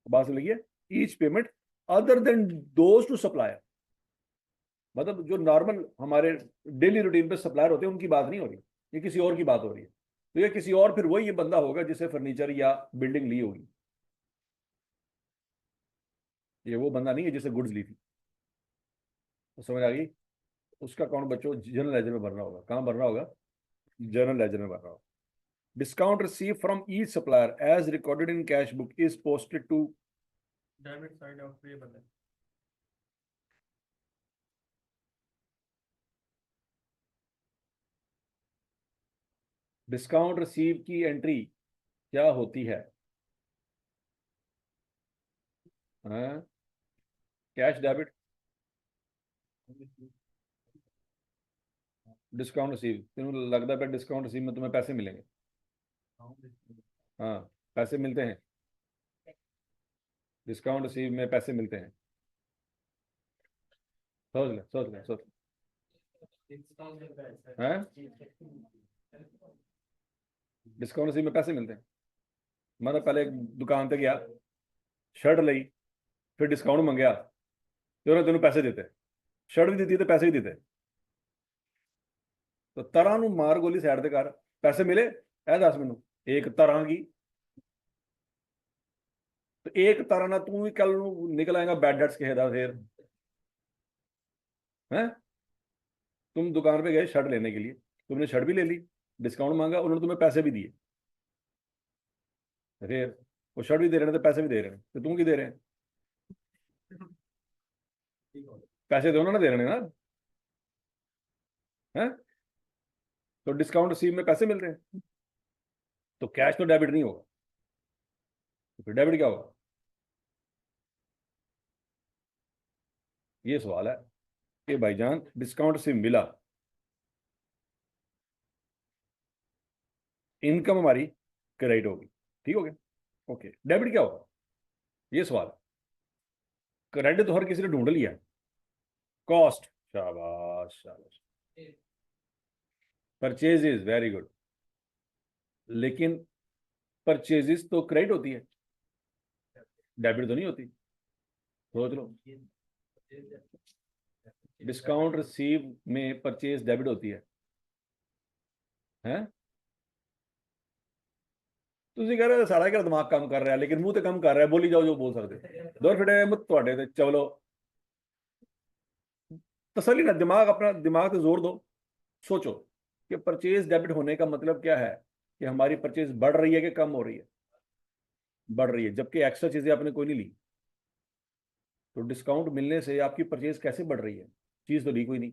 बात समझ लीजिए। Each payment other than those two supplier, मतलब जो नॉर्मल हमारे डेली रूटीन पे सप्लायर होते हैं उनकी बात नहीं हो रही, ये किसी और की बात हो रही है। तो ये किसी और फिर वही ये बंदा होगा जिससे फर्नीचर या बिल्डिंग ली होगी, ये वो बंदा नहीं है जिससे गुड्स ली थी। तो समझ आ गई? उसका अकाउंट बच्चों जनरल लेजर में भरना होगा। कहाँ भरना होगा? जनरल लेजर में भरना होगा। Discount receive from each supplier as recorded in cash book is posted to debit side of payable है डिस्काउंट रिसीव की एंट्री क्या होती है? कैश डेबिट डिस्काउंट रिसीव, तुम्हें लगता है डिस्काउंट रिसीव में तुम्हें पैसे मिलेंगे? हाँ, पैसे मिलते हैं, डिस्काउंट रिसीव में पैसे मिलते हैं। सोच ले सोच ले सोच हैं, डिस्काउंट रिसीव में पैसे मिलते हैं। मतलब पहले एक दुकान पे गया, शर्ट ली, फिर डिस्काउंट मंगया तो उन्होंने तेन पैसे देते, शर्ट भी दी तो पैसे भी देते। तो तरह ਨੂੰ ਮਾਰ ਗੋਲੀ ਸਾਈਡ ਤੇ ਕਰ, ਪੈਸੇ ਮਿਲੇ ਇਹ ਦੱਸ ਮੈਨੂੰ। ਇੱਕ ਤਰ੍ਹਾਂ की तो एक तरह ना तू भी कल निकल आएगा बैड डेट्स के हेदा फिर हैं। तुम दुकान पे गए शर्ट लेने के लिए, तुमने शर्ट भी ले ली, डिस्काउंट मांगा, उन्होंने तुम्हें पैसे भी दिए, फिर वो शर्ट भी दे रहे हैं तो पैसे भी दे रहे हैं, तो तुम की दे रहे हैं? पैसे तो उन्होंने दे रहे हैं ना, हैं? तो डिस्काउंट रिसीव में पैसे मिल रहे हैं, तो कैश तो डेबिट नहीं होगा, तो फिर डेबिट क्या होगा? ये सवाल है कि भाईजान डिस्काउंट से मिला, इनकम हमारी क्रेडिट होगी, ठीक हो गया, ओके। डेबिट क्या होगा? ये सवाल है। क्रेडिट तो हर किसी ने ढूंढ लिया, कॉस्ट, शाबाश शाबाश, परचेजेस, वेरी गुड, लेकिन परचेजेस तो क्रेडिट होती है, डेबिट तो नहीं होती। सोच लो, डिस्काउंट रिसीव में परचेज डेबिट होती है, हैं? ਤੁਸੀਂ कह रहे सारा क्या दिमाग काम कर रहा है, लेकिन मुंह तो कम कर रहा है, बोली जाओ जो बोल सकते दो फिटे मत ਤੁਹਾਡੇ ਤੇ। चलो तसल्ली ना, दिमाग अपना दिमाग से जोर दो, सोचो कि परचेज डेबिट होने का मतलब क्या है, कि हमारी परचेज बढ़ रही है कि कम हो रही है? बढ़ रही है, जबकि एक्स्ट्रा चीजें आपने कोई नहीं ली। तो डिस्काउंट मिलने से आपकी परचेज कैसे बढ़ रही है? चीज तो ली कोई नहीं,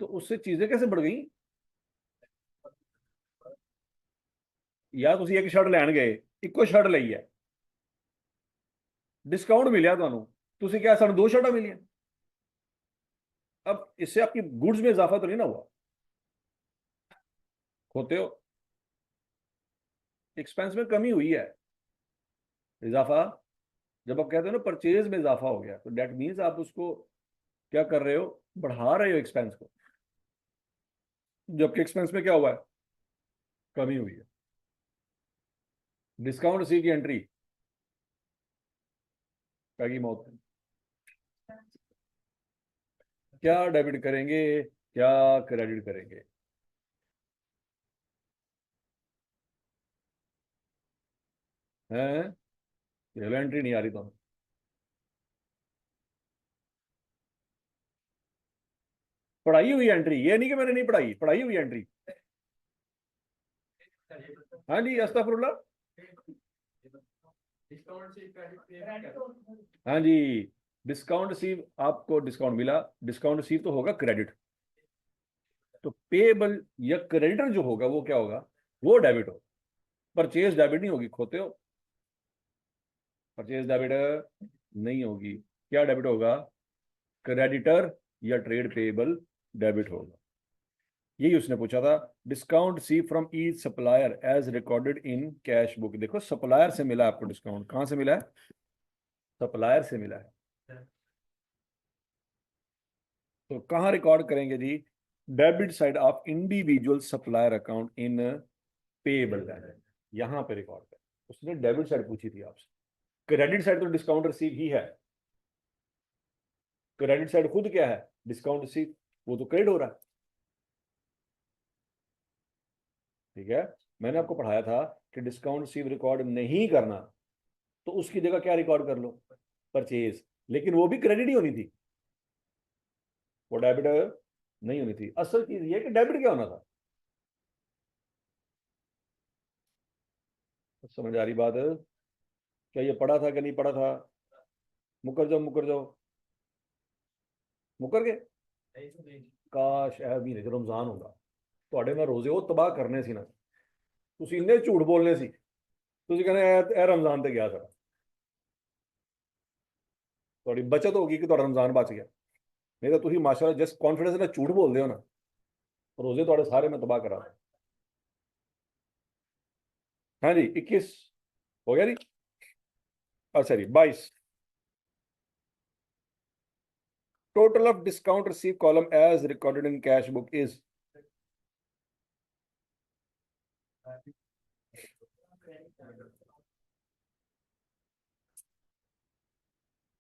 तो उससे चीजें कैसे बढ़ गई? या ਤੁਸੀਂ ਇੱਕ ਸ਼ਰਟ ਲੈਣ ਗਏ, ਇੱਕੋ ਸ਼ਰਟ ਲਈ ਹੈ, डिस्काउंट मिला ਤੁਹਾਨੂੰ, ਤੁਸੀਂ क्या ਸਾਨੂੰ दो शर्टा मिली? अब इससे आपकी गुड्स में इजाफा तो नहीं ना हुआ? होते हो एक्सपेंस में कमी हुई है, इजाफा। जब आप कहते हो ना परचेज में इजाफा हो गया, तो डेट मीन्स आप उसको क्या कर रहे हो? बढ़ा रहे हो एक्सपेंस को, जबकि एक्सपेंस में क्या हुआ है? कमी हुई है। डिस्काउंट रिसीव की एंट्री की मौत, क्या डेबिट करेंगे क्या क्रेडिट करेंगे? हैं? ये एंट्री नहीं आ रही तो पढ़ाई हुई एंट्री, ये नहीं कि मैंने नहीं पढ़ाई, पढ़ाई हुई एंट्री। हाँ जी, अस्तगफुरुल्लाह। डिस्काउंट से क्रेडिट हाँ जी, डिस्काउंट रिसीव, आपको डिस्काउंट मिला, डिस्काउंट रिसीव तो होगा क्रेडिट, तो पेबल या क्रेडिटर जो होगा वो क्या होगा? वो डेबिट हो। परचेज डेबिट नहीं होगी, खोते हो, परचेज डेबिट नहीं होगी। क्या डेबिट होगा? क्रेडिटर या ट्रेड पेबल डेबिट होगा। यही उसने पूछा था। Discount see from each supplier as recorded in cash book. देखो सप्लायर से मिला आपको डिस्काउंट, कहां से मिला है? सप्लायर से मिला है। तो कहां रिकॉर्ड करेंगे जी? Debit side of individual supplier account in payable balance, यहां पे रिकॉर्ड करें। उसने डेबिट साइड पूछी थी आपसे, क्रेडिट साइड तो डिस्काउंट रिसीव ही है। क्रेडिट साइड खुद क्या है? डिस्काउंट रिसीव, वो तो क्रेडिट हो रहा है। ठीक है, मैंने आपको पढ़ाया था कि डिस्काउंट रिसीव रिकॉर्ड नहीं करना, तो उसकी जगह क्या रिकॉर्ड कर लो? परचेज। लेकिन वो भी क्रेडिट ही होनी थी, वो डेबिट नहीं होनी थी। असल चीज ये कि डेबिट क्या होना था। समझ आ रही बात? क्या ये पढ़ा था कि नहीं पढ़ा था? मुकर जाओ मुकर जाओ, मुकर गए। काश ऐ भी नहीं रमजान होगा, ਤੁਹਾਡੇ ਮੈਂ ਰੋਜ਼ੇ ਉਹ ਤਬਾਹ ਕਰਨੇ ਸੀ ਨਾ, ਤੁਸੀਂ ਇੰਨੇ ਝੂਠ ਬੋਲਨੇ ਸੀ, ਤੁਸੀਂ ਕਹਿੰਦੇ ਇਹ ਰਮਜ਼ਾਨ ਤੇ ਗਿਆ ਸਾਡਾ, ਤੁਹਾਡੀ ਬਚਤ ਹੋ ਗਈ ਕਿ ਤੁਹਾਡਾ ਰਮਜ਼ਾਨ ਬਚ ਗਿਆ। नहीं तो तुम माशाल्लाह जिस कॉन्फिडेंस ਨਾਲ ਝੂਠ बोलते हो ना, रोजे थोड़े सारे मैं तबाह करा। हाँ जी, 21 हो गया जी। अच्छा जी, 22। Total of discount receive column as recorded in cash book is.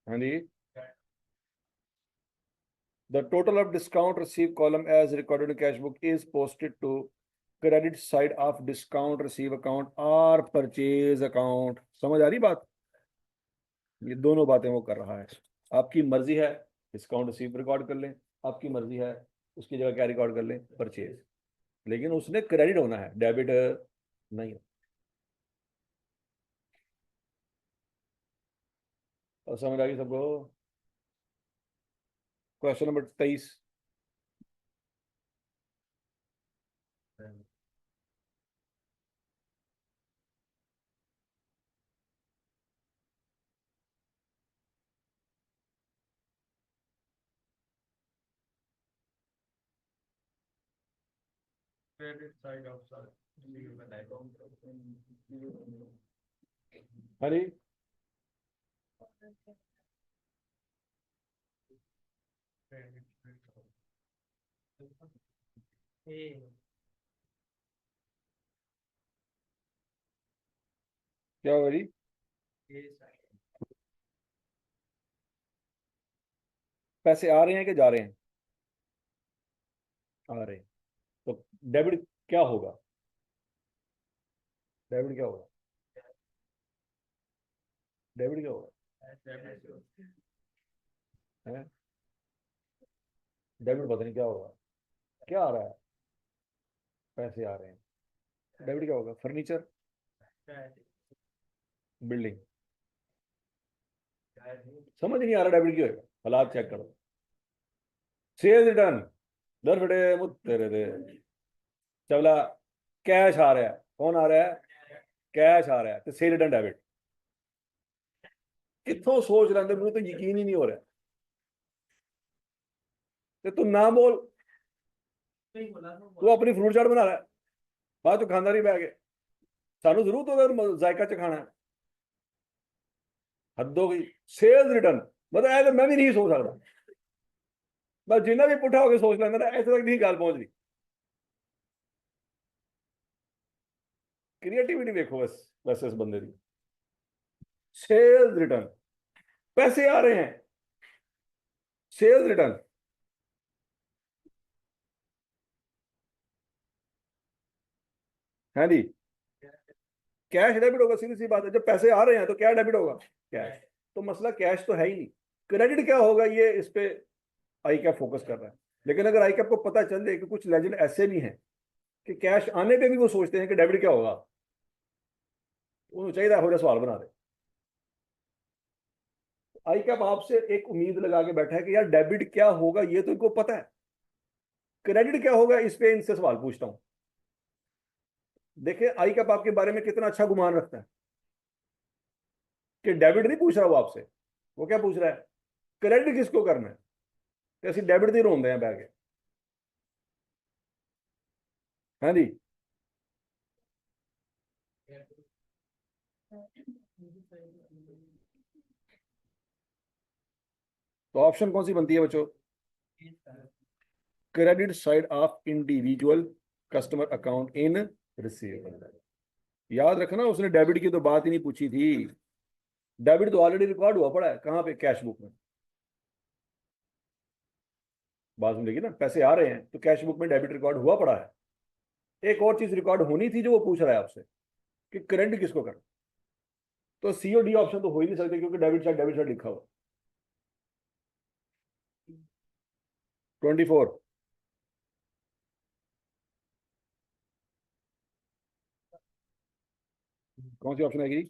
हाँ जी, the total of discount received column as recorded in cash book is posted to credit side of discount receive account or purchase account। समझ आ रही बात? ये दोनों बातें वो कर रहा है। आपकी मर्जी है डिस्काउंट रिसीव रिकॉर्ड कर लें, आपकी मर्जी है उसकी जगह क्या रिकॉर्ड कर लें? परचेज। लेकिन उसने क्रेडिट होना है, डेबिट नहीं। और समझ आ गई सबको? Question number 23। Credit side of हाँ जी, क्या होगा जी? पैसे आ रहे हैं कि जा रहे हैं? आ रहे हैं। तो डेबिट क्या होगा? डेबिट क्या होगा? डेबिट क्या होगा? है डेबिट पता नहीं क्या होगा। क्या आ रहा है? पैसे आ रहे हैं। डेबिट क्या होगा? Furniture, building. समझ नहीं आ रहा डेबिट क्या होगा? हालात चेक करो। सेल रिटर्न दर फटे तेरे दे चवला, कैश आ रहा है। कौन आ रहा है? कैश आ रहा है, तो सेल रिटर्न डेबिट। कितों सोच लेंदे, मैनूं तो यकीन ही नहीं हो रहा। ते तू ना बोल, तू अपनी फ्रूट चाट बना रहा है, बाद चो खांदा नहीं बैठ के। सानू जरूरत होगा जायका च खाना है। हद हो गई। सेल्स रिटर्न मतलब ऐ तो मैं भी नहीं सोच सकता, बस जिन्ना भी पुट्ठा होकर सोच लेंदा ना, इत्थे तक नहीं गल पहुंच रही। क्रिएटिविटी देखो बस वैसे इस बंदे की। सेल्स रिटर्न, पैसे आ रहे हैं, सेल्स रिटर्न। है जी, कैश डेबिट होगा, सीधी सी बात है। जब पैसे आ रहे हैं तो क्या डेबिट होगा? कैश। तो मसला कैश तो है ही नहीं, क्रेडिट क्या होगा, ये इस पे आई कैप फोकस कर रहा है। लेकिन अगर आई कैप को पता चल जाए कि कुछ लेजेंड ऐसे भी हैं कि कैश आने पे भी वो सोचते हैं कि डेबिट क्या होगा, उन्हें चाहिए हो सवाल बना दे। आई कैप आपसे एक उम्मीद लगा के बैठा है कि यार डेबिट क्या होगा ये तो इनको पता है, क्रेडिट क्या होगा इस पे इनसे सवाल पूछता हूं। देखिए आई कैप आपके बारे में कितना अच्छा गुमान रखता है कि डेबिट नहीं पूछ रहा वो आपसे, वो क्या पूछ रहा है, क्रेडिट किसको करना है, तो असं डेबिट दी रोंदे हैं बह के। हाँ जी, तो ऑप्शन कौन सी बनती है बच्चों? Credit side of individual customer account in receivable. याद रखना उसने डेबिट की तो बात ही नहीं पूछी थी। डेबिट तो ऑलरेडी रिकॉर्ड हुआ पड़ा है कहां पे, कैश बुक में। बात सुन ना, पैसे आ रहे हैं तो कैश बुक में डेबिट रिकॉर्ड हुआ पड़ा है। एक और चीज रिकॉर्ड होनी थी जो वो पूछ रहा है आपसे कि क्रेडिट किसको करना। तो सी और डी ऑप्शन तो हो ही नहीं सकते क्योंकि डेबिट साइड लिखा हुआ। 24। कौन सी ऑप्शन आएगी?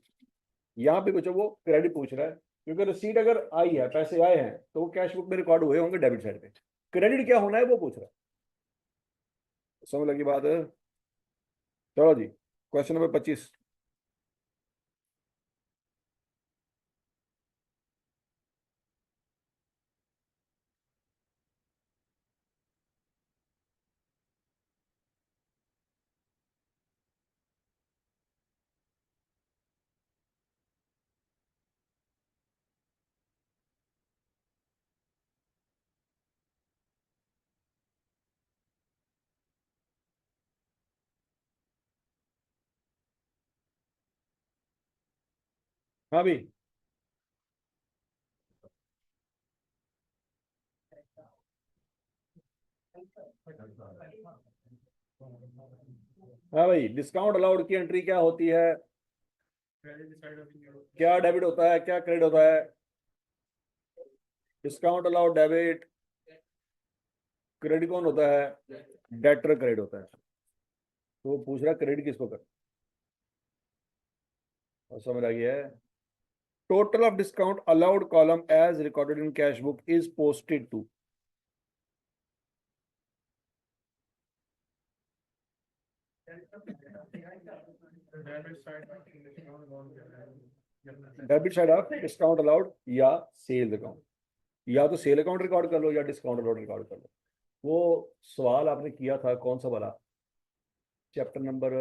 यहाँ पे बच्चों वो क्रेडिट पूछ रहा है क्योंकि रसीद अगर आई है, पैसे आए हैं तो वो कैश बुक में रिकॉर्ड हुए होंगे डेबिट साइड पे। क्रेडिट क्या होना है वो पूछ रहा है। समझ लगी बात है? चलो जी, क्वेश्चन नंबर 25। हाँ भाई, हाँ भाई, डिस्काउंट अलाउड की एंट्री क्या होती है? Credit side of your क्या डेबिट होता है, क्या क्रेडिट होता है? डिस्काउंट अलाउड डेबिट, क्रेडिट कौन होता है? डेटर क्रेडिट होता है। तो वो पूछ रहा है क्रेडिट किसको कर। और समझ आ गया है? Total of discount allowed column as recorded in cash book is posted to. debit side of discount amount है। Debit side of discount allowed या सेल अकाउंट, या तो सेल अकाउंट रिकॉर्ड कर लो या डिस्काउंट अलाउड रिकॉर्ड कर लो। वो सवाल आपने किया था कौन सा वाला, चैप्टर नंबर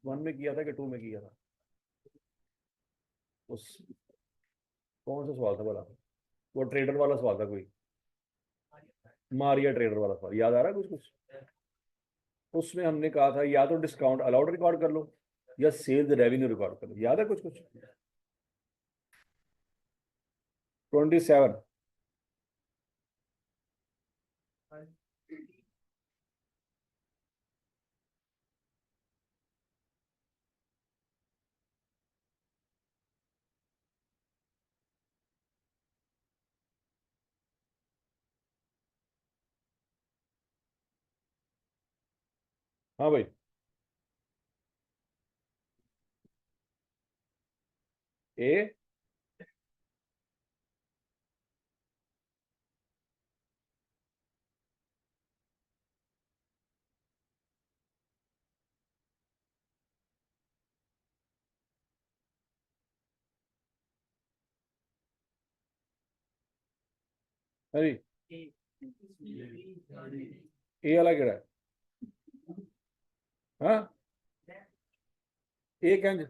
1 में किया था कि 2 में किया था? उस कौन सा सवाल था वाला? वो ट्रेडर वाला सवाल था कोई, मारिया ट्रेडर वाला सवाल, याद आ रहा है कुछ कुछ? उसमें हमने कहा था या तो डिस्काउंट अलाउड रिकॉर्ड कर लो या सेल्स रेवेन्यू रिकॉर्ड कर लो। याद है कुछ कुछ? 27। हाँ भाई, ए। अरे ए वाला केड़ा है? हाँ, ए कंज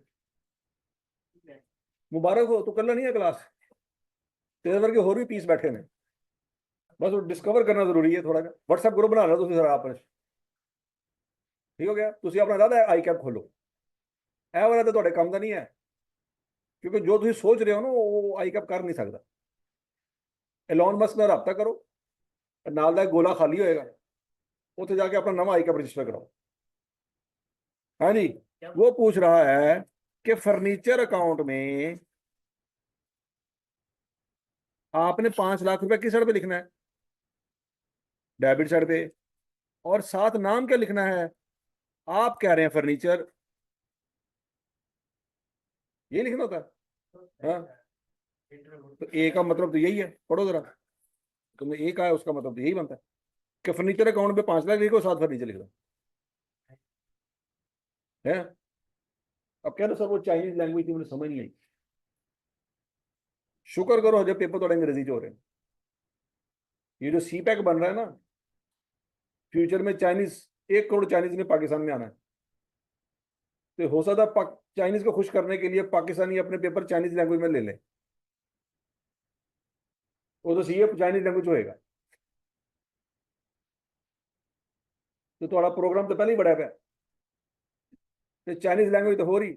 मुबारक हो, तू कल नहीं है क्लास, तेरे वर्गे होर भी पीस बैठे ने। बस वो डिस्कवर करना जरूरी है थोड़ा। व्हाट्सएप ग्रुप बना लो तुम सर आप, ठीक हो गया? तुम अपना दादा आई कैप खोलो, ए वाला तो थोड़े काम का नहीं है, क्योंकि जो तुम सोच रहे हो ना वो आई कप कर नहीं सकता। एलोन मस्क ਨਾਲ राब्ता करो, नाल दा गोला खाली होएगा, ਉੱਥੇ जाके अपना नवा आई कप रजिस्टर कराओ। हाँ जी, वो पूछ रहा है कि फर्नीचर अकाउंट में आपने 5 लाख रुपए किस साइड पे लिखना है, डेबिट साइड पे, और साथ नाम क्या लिखना है, आप कह रहे हैं फर्नीचर, ये लिखना होता है। हाँ, तो ए का मतलब तो यही है, पढ़ो जरा, तुमने ए कहा है उसका मतलब तो यही बनता है कि फर्नीचर अकाउंट पे 5 लाख लिखो, साथ फर्नीचर लिख दो है। अब कह रहे सर वो चाइनीज लैंग्वेज थी, मुझे समझ नहीं आई। शुक्र करो जब पेपर थोड़े अंग्रेजी च हो रहे हैं। ये जो सी पैक बन रहा है ना, फ्यूचर में चाइनीज, 1 करोड़ चाइनीज ने पाकिस्तान में आना है, तो हो सकता है चाइनीज को खुश करने के लिए पाकिस्तानी अपने पेपर चाइनीज लैंग्वेज में ले लें, वो तो सी चाइनीज लैंग्वेज होएगा, तो थोड़ा प्रोग्राम तो पहले ही बढ़ा पे, तो चाइनीज लैंग्वेज तो हो रही,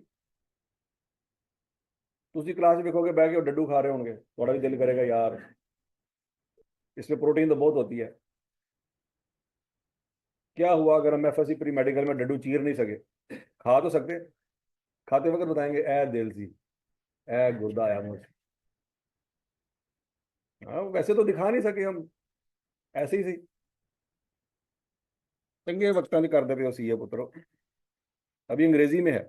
ਤੁਸੀਂ क्लास में देखोगे बैठ के डड्डू खा रहे होंगे, थोड़ा भी दिल करेगा यार इसमें प्रोटीन तो बहुत होती है। क्या हुआ अगर हम एफएससी प्री मेडिकल में डड्डू चीर नहीं सके, खा तो सकते, खाते वक्त बताएंगे ए दिल सी, ए गुर्दा आया मुझे। हाँ, वैसे तो दिखा नहीं सके हम, ऐसे ही सही, चंगे वक्ता नहीं करते पे सी है पुत्रो, अभी अंग्रेजी में है।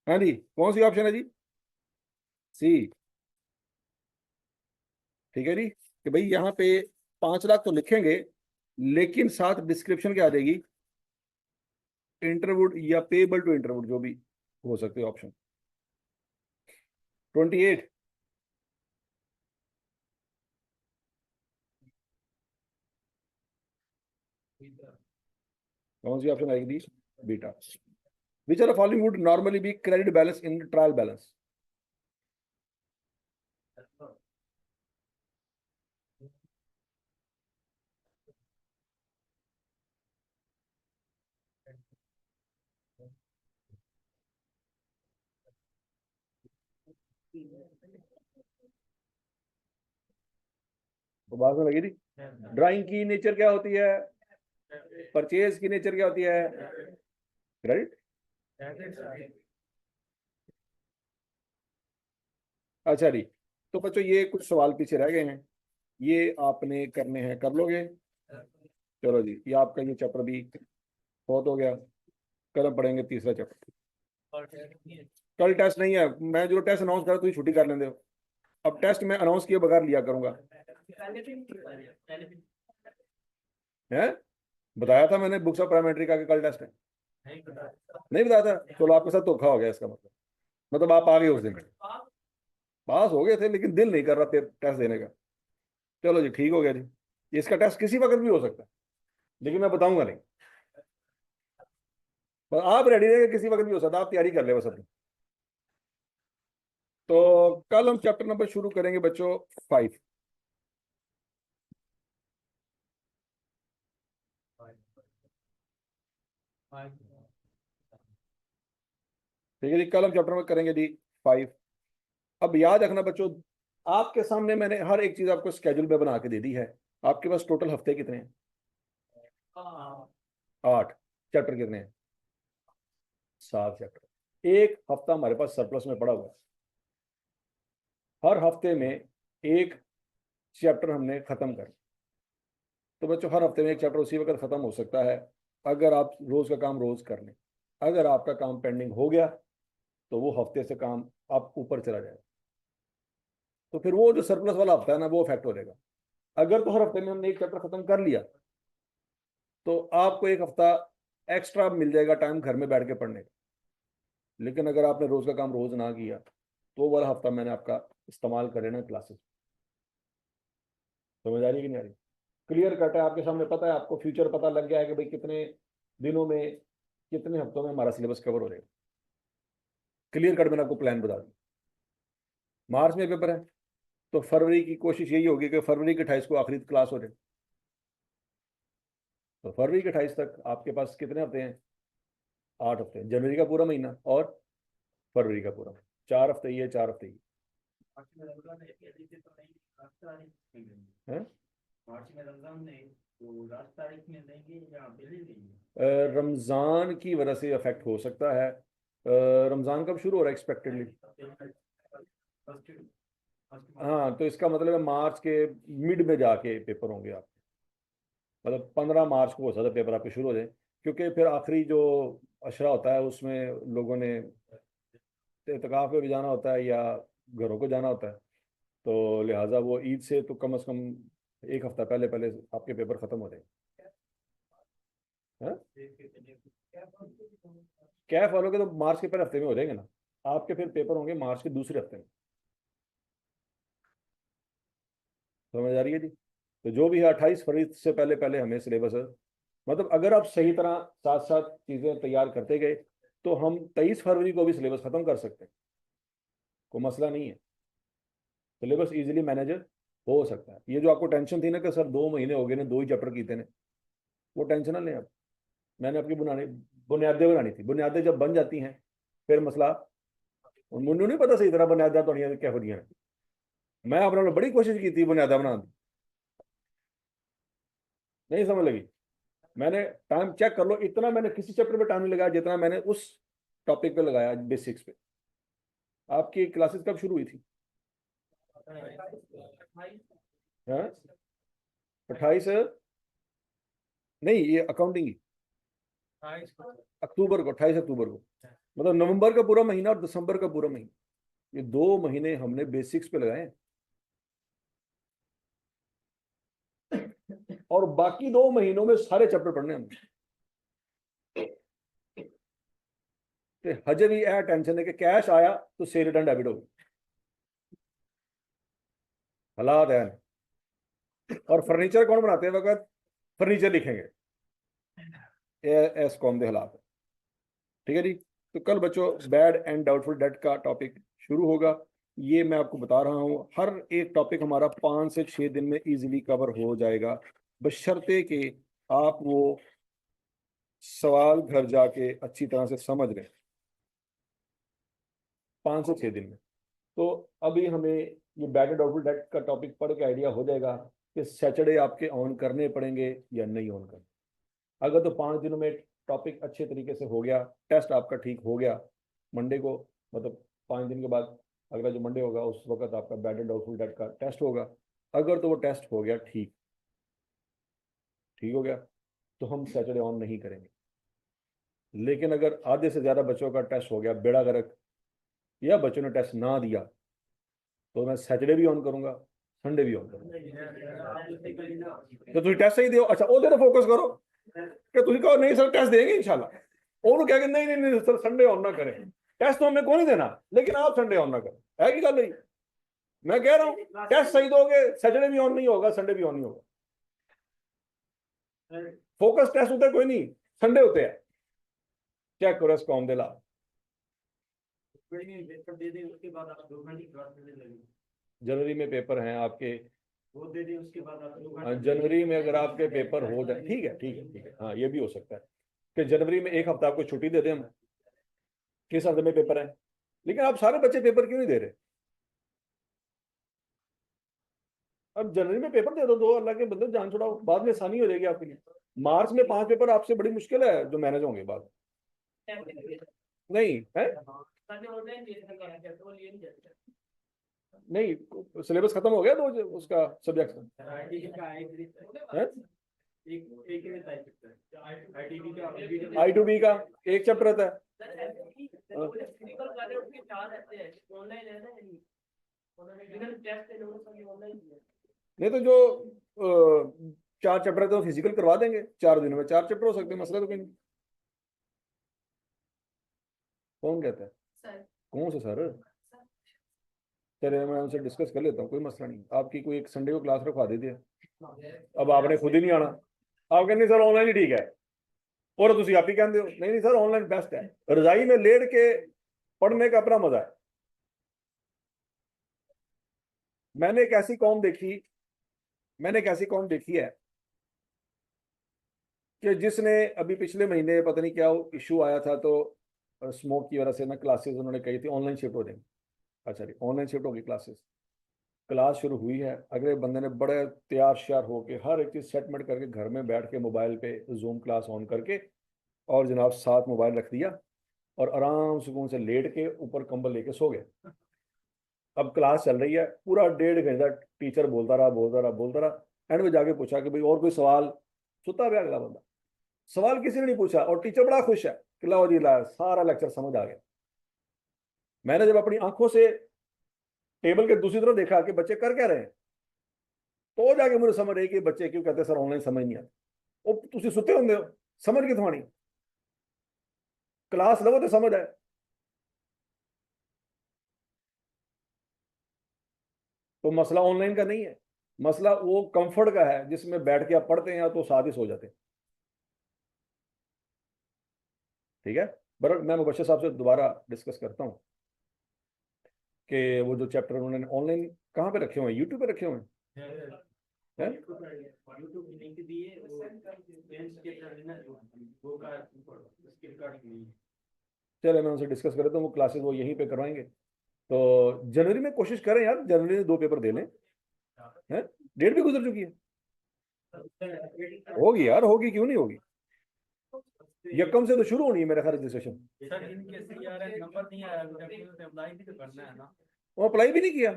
हाँ जी, कौन सी ऑप्शन है जी, सी। ठीक है जी, कि भाई यहाँ पे 5 लाख तो लिखेंगे, लेकिन साथ डिस्क्रिप्शन क्या आ जाएगी, इंटरवुड या पेबल टू इंटरवुड, जो भी हो सकते ऑप्शन। 28, कौन सी ऑप्शन आएगी, बीटा। Which are following would normally be credit balance in trial balance. तो बात में लगी थी, ड्राइंग की नेचर क्या होती है, परचेज की नेचर क्या होती है, क्रेडिट। अच्छा जी, तो बच्चों ये कुछ सवाल पीछे रह गए हैं, ये आपने करने हैं, कर लोगे। चलो जी, ये आपका ये चैप्टर भी बहुत हो गया, कल हम पढ़ेंगे तीसरा चैप्टर। कल टेस्ट नहीं है, मैं जो टेस्ट अनाउंस कर तुम छुट्टी कर लेंगे हो, अब टेस्ट मैं अनाउंस किए बगैर लिया करूंगा। है, बताया था मैंने बुक्स ऑफ पैरामेट्री का कि कल टेस्ट है, नहीं बताया था, चलो आपके साथ धोखा हो गया इसका मतलब आप आ गए उस दिन, पास हो गए थे लेकिन दिल नहीं कर रहा टेस्ट देने का। चलो जी, ठीक हो गया जी, इसका टेस्ट किसी वक्त भी हो सकता है, लेकिन मैं बताऊंगा नहीं, बस आप रेडी रहे, किसी वक्त भी हो सकता है, आप तैयारी कर ले बस अपनी। तो कल हम चैप्टर नंबर शुरू करेंगे बच्चों 5। ठीक है जी, कल हम चैप्टर में करेंगे जी 5। अब याद रखना बच्चों, आपके सामने मैंने हर एक चीज आपको स्केड्यूल में बना के दे दी है। आपके पास टोटल हफ्ते कितने हैं, 8। चैप्टर कितने हैं, 7 चैप्टर। एक हफ्ता हमारे पास सरप्लस में पड़ा हुआ है, हर हफ्ते में एक चैप्टर हमने खत्म कर। तो बच्चों हर हफ्ते में एक चैप्टर उसी वक्त खत्म हो सकता है, अगर आप रोज का काम रोज कर लें। अगर आपका काम पेंडिंग हो गया तो वो हफ्ते से काम आप ऊपर चला जाएगा, तो फिर वो जो सरप्लस वाला हफ्ता है ना वो इफेक्ट हो जाएगा। अगर तो हर हफ्ते में हमने एक चैप्टर खत्म कर लिया तो आपको एक हफ्ता एक्स्ट्रा मिल जाएगा टाइम घर में बैठ के पढ़ने का। लेकिन अगर आपने रोज का काम रोज ना किया तो वाला हफ्ता मैंने आपका इस्तेमाल करे ना क्लासेस। समझ आ रही है कि नहीं आ रही, क्लियर कट है आपके सामने, पता है आपको, फ्यूचर पता लग गया है कि भाई कितने दिनों में, कितने हफ्तों में हमारा सिलेबस कवर हो जाएगा। क्लियर कट मैंने आपको प्लान बता दिया। मार्च में पेपर है तो फरवरी की कोशिश यही होगी कि फरवरी के 28 को आखिरी क्लास हो जाए। तो फरवरी के 28 तक आपके पास कितने हफ्ते हैं, 8 हफ्ते, जनवरी का पूरा महीना और फरवरी का पूरा 4 हफ्ते ही है, 4 हफ्ते ही है। मार्च में रमजान नहीं तो लास्ट तारीख में देंगे या पहले देंगे? रमज़ान की वजह से अफेक्ट हो सकता है। रमज़ान कब शुरू हो रहा है एक्सपेक्टेडली? हाँ, तो इसका मतलब है मार्च के मिड में जाके पेपर होंगे आपके, मतलब 15 मार्च को हो सकता है पेपर आपके शुरू हो जाए, क्योंकि फिर आखिरी जो अशरा होता है उसमें लोगों ने एतकाफ पे भी जाना होता है या घरों को जाना होता है, तो लिहाजा वो ईद से तो कम से कम एक हफ्ता पहले पहले आपके पेपर खत्म हो जाएंगे। हाँ? कैफ वालों के तो मार्च के पहले हफ्ते में हो जाएंगे ना, आपके फिर पेपर होंगे मार्च के दूसरे हफ्ते में। समझ आ रही है जी? तो जो भी है 28 फरवरी से पहले पहले हमें सिलेबस, मतलब अगर आप सही तरह साथ साथ चीज़ें तैयार करते गए तो हम 23 फरवरी को भी सिलेबस खत्म कर सकते हैं, कोई मसला नहीं है, सिलेबस इजीली मैनेज हो सकता है। ये जो आपको टेंशन थी ना कि सर 2 महीने हो गए ने 2 ही चैप्टर किए ने, वो टेंशन ना लें आप। मैंने आपकी बुनियादें बनानी थी, बुनियादें जब बन जाती हैं फिर मसला, मुन्नू नहीं पता सही तरह बुनियादा तो क्या हो रही है। मैं अपने बड़ी कोशिश की थी बुनियादा बनाने की, नहीं समझ लगी। मैंने टाइम चेक कर लो, इतना मैंने किसी चैप्टर पे टाइम नहीं लगाया जितना मैंने उस टॉपिक पे लगाया, बेसिक्स पे। आपकी क्लासेस कब शुरू हुई थी? हाँ, 28, नहीं ये अकाउंटिंग ही अक्टूबर को, 28 अक्टूबर को, मतलब नवंबर का पूरा महीना और दिसंबर का पूरा महीना, ये 2 महीने हमने बेसिक्स पे लगाए हैं। और बाकी 2 महीनों में सारे चैप्टर पढ़ने हैं तो हजे भी यह टेंशन है कि कैश आया तो से रिटर्न डेबिट होगी, हालात है। और फर्नीचर कौन बनाते हैं वक्त फर्नीचर लिखेंगे, एस कौम दे हालात है। ठीक है जी, तो कल बच्चों बैड एंड डाउटफुल डेट का टॉपिक शुरू होगा। ये मैं आपको बता रहा हूँ, हर एक टॉपिक हमारा 5 से 6 दिन में इजीली कवर हो जाएगा, बशर्ते कि आप वो सवाल घर जाके अच्छी तरह से समझ लें, 5 से 6 दिन में। तो अभी हमें ये बैड एंड डाउटफुल डेट का टॉपिक पढ़ के आइडिया हो जाएगा कि सैटरडे आपके ऑन करने पड़ेंगे या नहीं ऑन करने। अगर तो 5 दिनों में टॉपिक अच्छे तरीके से हो गया, टेस्ट आपका ठीक हो गया मंडे को, मतलब 5 दिन के बाद अगला जो मंडे होगा उस वक्त आपका बैड एंड डाउटफुल डेट का टेस्ट होगा। अगर तो वो टेस्ट हो गया ठीक, ठीक हो गया, तो हम सैटरडे ऑन नहीं करेंगे। लेकिन अगर आधे से ज़्यादा बच्चों का टेस्ट हो गया बेड़ा गर्क, या बच्चों ने टेस्ट ना दिया, तो मैं सैटरडे भी ऑन करूंगा, संडे भी ऑन करूंगा। तो तुम टेस्ट ही दियो, अच्छा वो फोकस करो कि तुम कहो नहीं सर टेस्ट देंगे इंशाल्लाह, और क्या नहीं नहीं नहीं सर संडे ऑन ना करें, टेस्ट तो हमें कौन नहीं देना, लेकिन आप संडे ऑन ना करें, है कि गल नहीं? मैं कह रहा हूं टेस्ट सही दोगे सैटरडे भी ऑन नहीं होगा, संडे भी ऑन नहीं होगा। फोकस टेस्ट होता है कोई नहीं, संडे होते हैं। चेक करो इसको दिला, जनवरी में पेपर हैं आपके, वो दे दें उसके बाद आप जनवरी में अगर आपके पेपर हो जाए, ठीक है ठीक है ठीक है, हाँ ये भी हो सकता है कि जनवरी में एक हफ्ता आपको छुट्टी दे दें हम, किस हफ्ते में पेपर है। लेकिन आप सारे बच्चे पेपर क्यों नहीं दे रहे? अब जनवरी में पेपर दे दो, 2 अल्लाह के बंदे जान छुड़ाओ, बाद में आसानी हो जाएगी आपके लिए। मार्च में 5 पेपर आपसे बड़ी मुश्किल है जो मैनेज होंगे बाद नहीं है, नहीं सिलेबस खत्म हो गया तो उसका सब्जेक्ट है। I2B का एक चैप्टर रहता है, नहीं तो जो 4 चैप्टर है तो फिजिकल करवा देंगे, 4 दिनों में 4 चैप्टर हो सकते हैं, मसला तो कोई नहीं। कौन कहता है? कौन सा सर? चलिए मैं उनसे डिस्कस कर लेता हूँ, कोई मसला नहीं। आपकी कोई एक संडे को क्लास रखवा देती है, अब आपने खुद ही नहीं आना, आप कहते सर ऑनलाइन ही ठीक है, और तुम आप ही कहते हो नहीं नहीं सर ऑनलाइन बेस्ट है, रजाई में लेट के पढ़ने का अपना मजा है। मैंने एक ऐसी कौम देखी, मैंने एक ऐसी कौम देखी है कि जिसने अभी पिछले महीने पता नहीं क्या इशू आया था, तो और स्मोक की वजह से ना क्लासेस उन्होंने कही थी ऑनलाइन शिफ्ट हो जाएंगी। अच्छा जी, ऑनलाइन शिफ्ट होगी क्लासेस। क्लास शुरू हुई है, अगले बंदे ने बड़े तैयार श्यार होके हर एक चीज़ सेटमेंट करके घर में बैठ के मोबाइल पे जूम क्लास ऑन करके और जनाब साथ मोबाइल रख दिया और आराम सुकून से लेट के ऊपर कंबल लेके सो गए। अब क्लास चल रही है, पूरा 1.5 घंटा टीचर बोलता रहा बोलता रहा बोलता रहा। एंड में जाके पूछा कि भाई और कोई सवाल। सुता गया अगला बंदा, सवाल किसी ने नहीं पूछा और टीचर बड़ा खुश है कि लाओ जी ला सारा लेक्चर समझ आ गया। मैंने जब अपनी आंखों से टेबल के दूसरी तरफ देखा कि बच्चे कर क्या रहे हैं, तो जाके मुझे समझ आई कि बच्चे क्यों कहते हैं सर ऑनलाइन समझ नहीं आता। ਉਹ ਤੁਸੀਂ ਸੁੱਤੇ ਹੁੰਦੇ ਹੋ, ਸਮਝ ਕਿੱਥੋਂ ਆਣੀ, क्लास ਲਵੋ तो समझ आए। तो मसला ऑनलाइन का नहीं है, मसला वो कंफर्ट का है जिसमें बैठ के आप पढ़ते हैं तो साथ ही सो जाते हैं। ठीक है, बरक मैं मुबशर साहब से दोबारा डिस्कस करता हूँ कि वो जो चैप्टर उन्होंने ऑनलाइन कहाँ पे रखे हुए हैं, यूट्यूब पे रखे हुए हैं। यूट्यूब लिंक दिए वो बेंच के तरह ना वो का उसके रिकॉर्डिंग नहीं है। चले मैं उनसे डिस्कस कर रहा हूँ, वो क्लासेस वो यहीं पे करवाएंगे। तो जनवरी में कोशिश करें यार, जनवरी में 2 पेपर दे लें। हैं, डेट भी गुजर चुकी है। होगी यार, होगी क्यों नहीं होगी, यकम से तो शुरू होनी है मेरा ख्याल रजिस्ट्रेशन। सर इनके सीआरएस नंबर नहीं आया, अप्लाई भी तो करना है ना। वो अप्लाई भी नहीं किया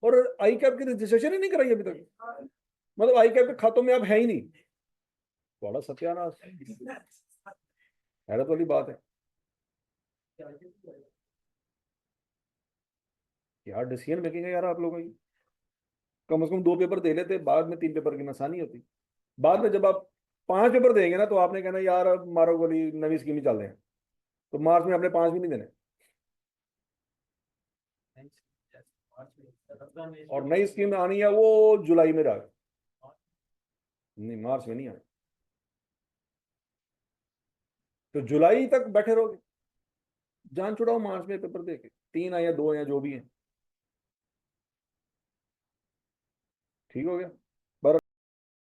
और आई कैप की रजिस्ट्रेशन ही नहीं कराई अभी तक, मतलब आई कैप के खातों में अब है ही नहीं। बड़ा सत्यानाश, हैरत वाली बात है यार। डिसीजन मेकिंग है यार आप लोगों की, कम से कम 2 पेपर दे लेते, बाद में 3 पेपर की आसानी होती। बाद में जब आप 5 पेपर देंगे ना तो आपने कहना यार अब मारो गोली नवी स्कीम ही चल रहे हैं, तो मार्च में अपने 5 भी नहीं देने। और नई स्कीम आनी है वो जुलाई में आए, नहीं मार्च में नहीं आए। तो जुलाई तक बैठे रहोगे, जान छुड़ाओ मार्च में पेपर दे के, 3 आए या 2 या जो भी है। ठीक हो गया।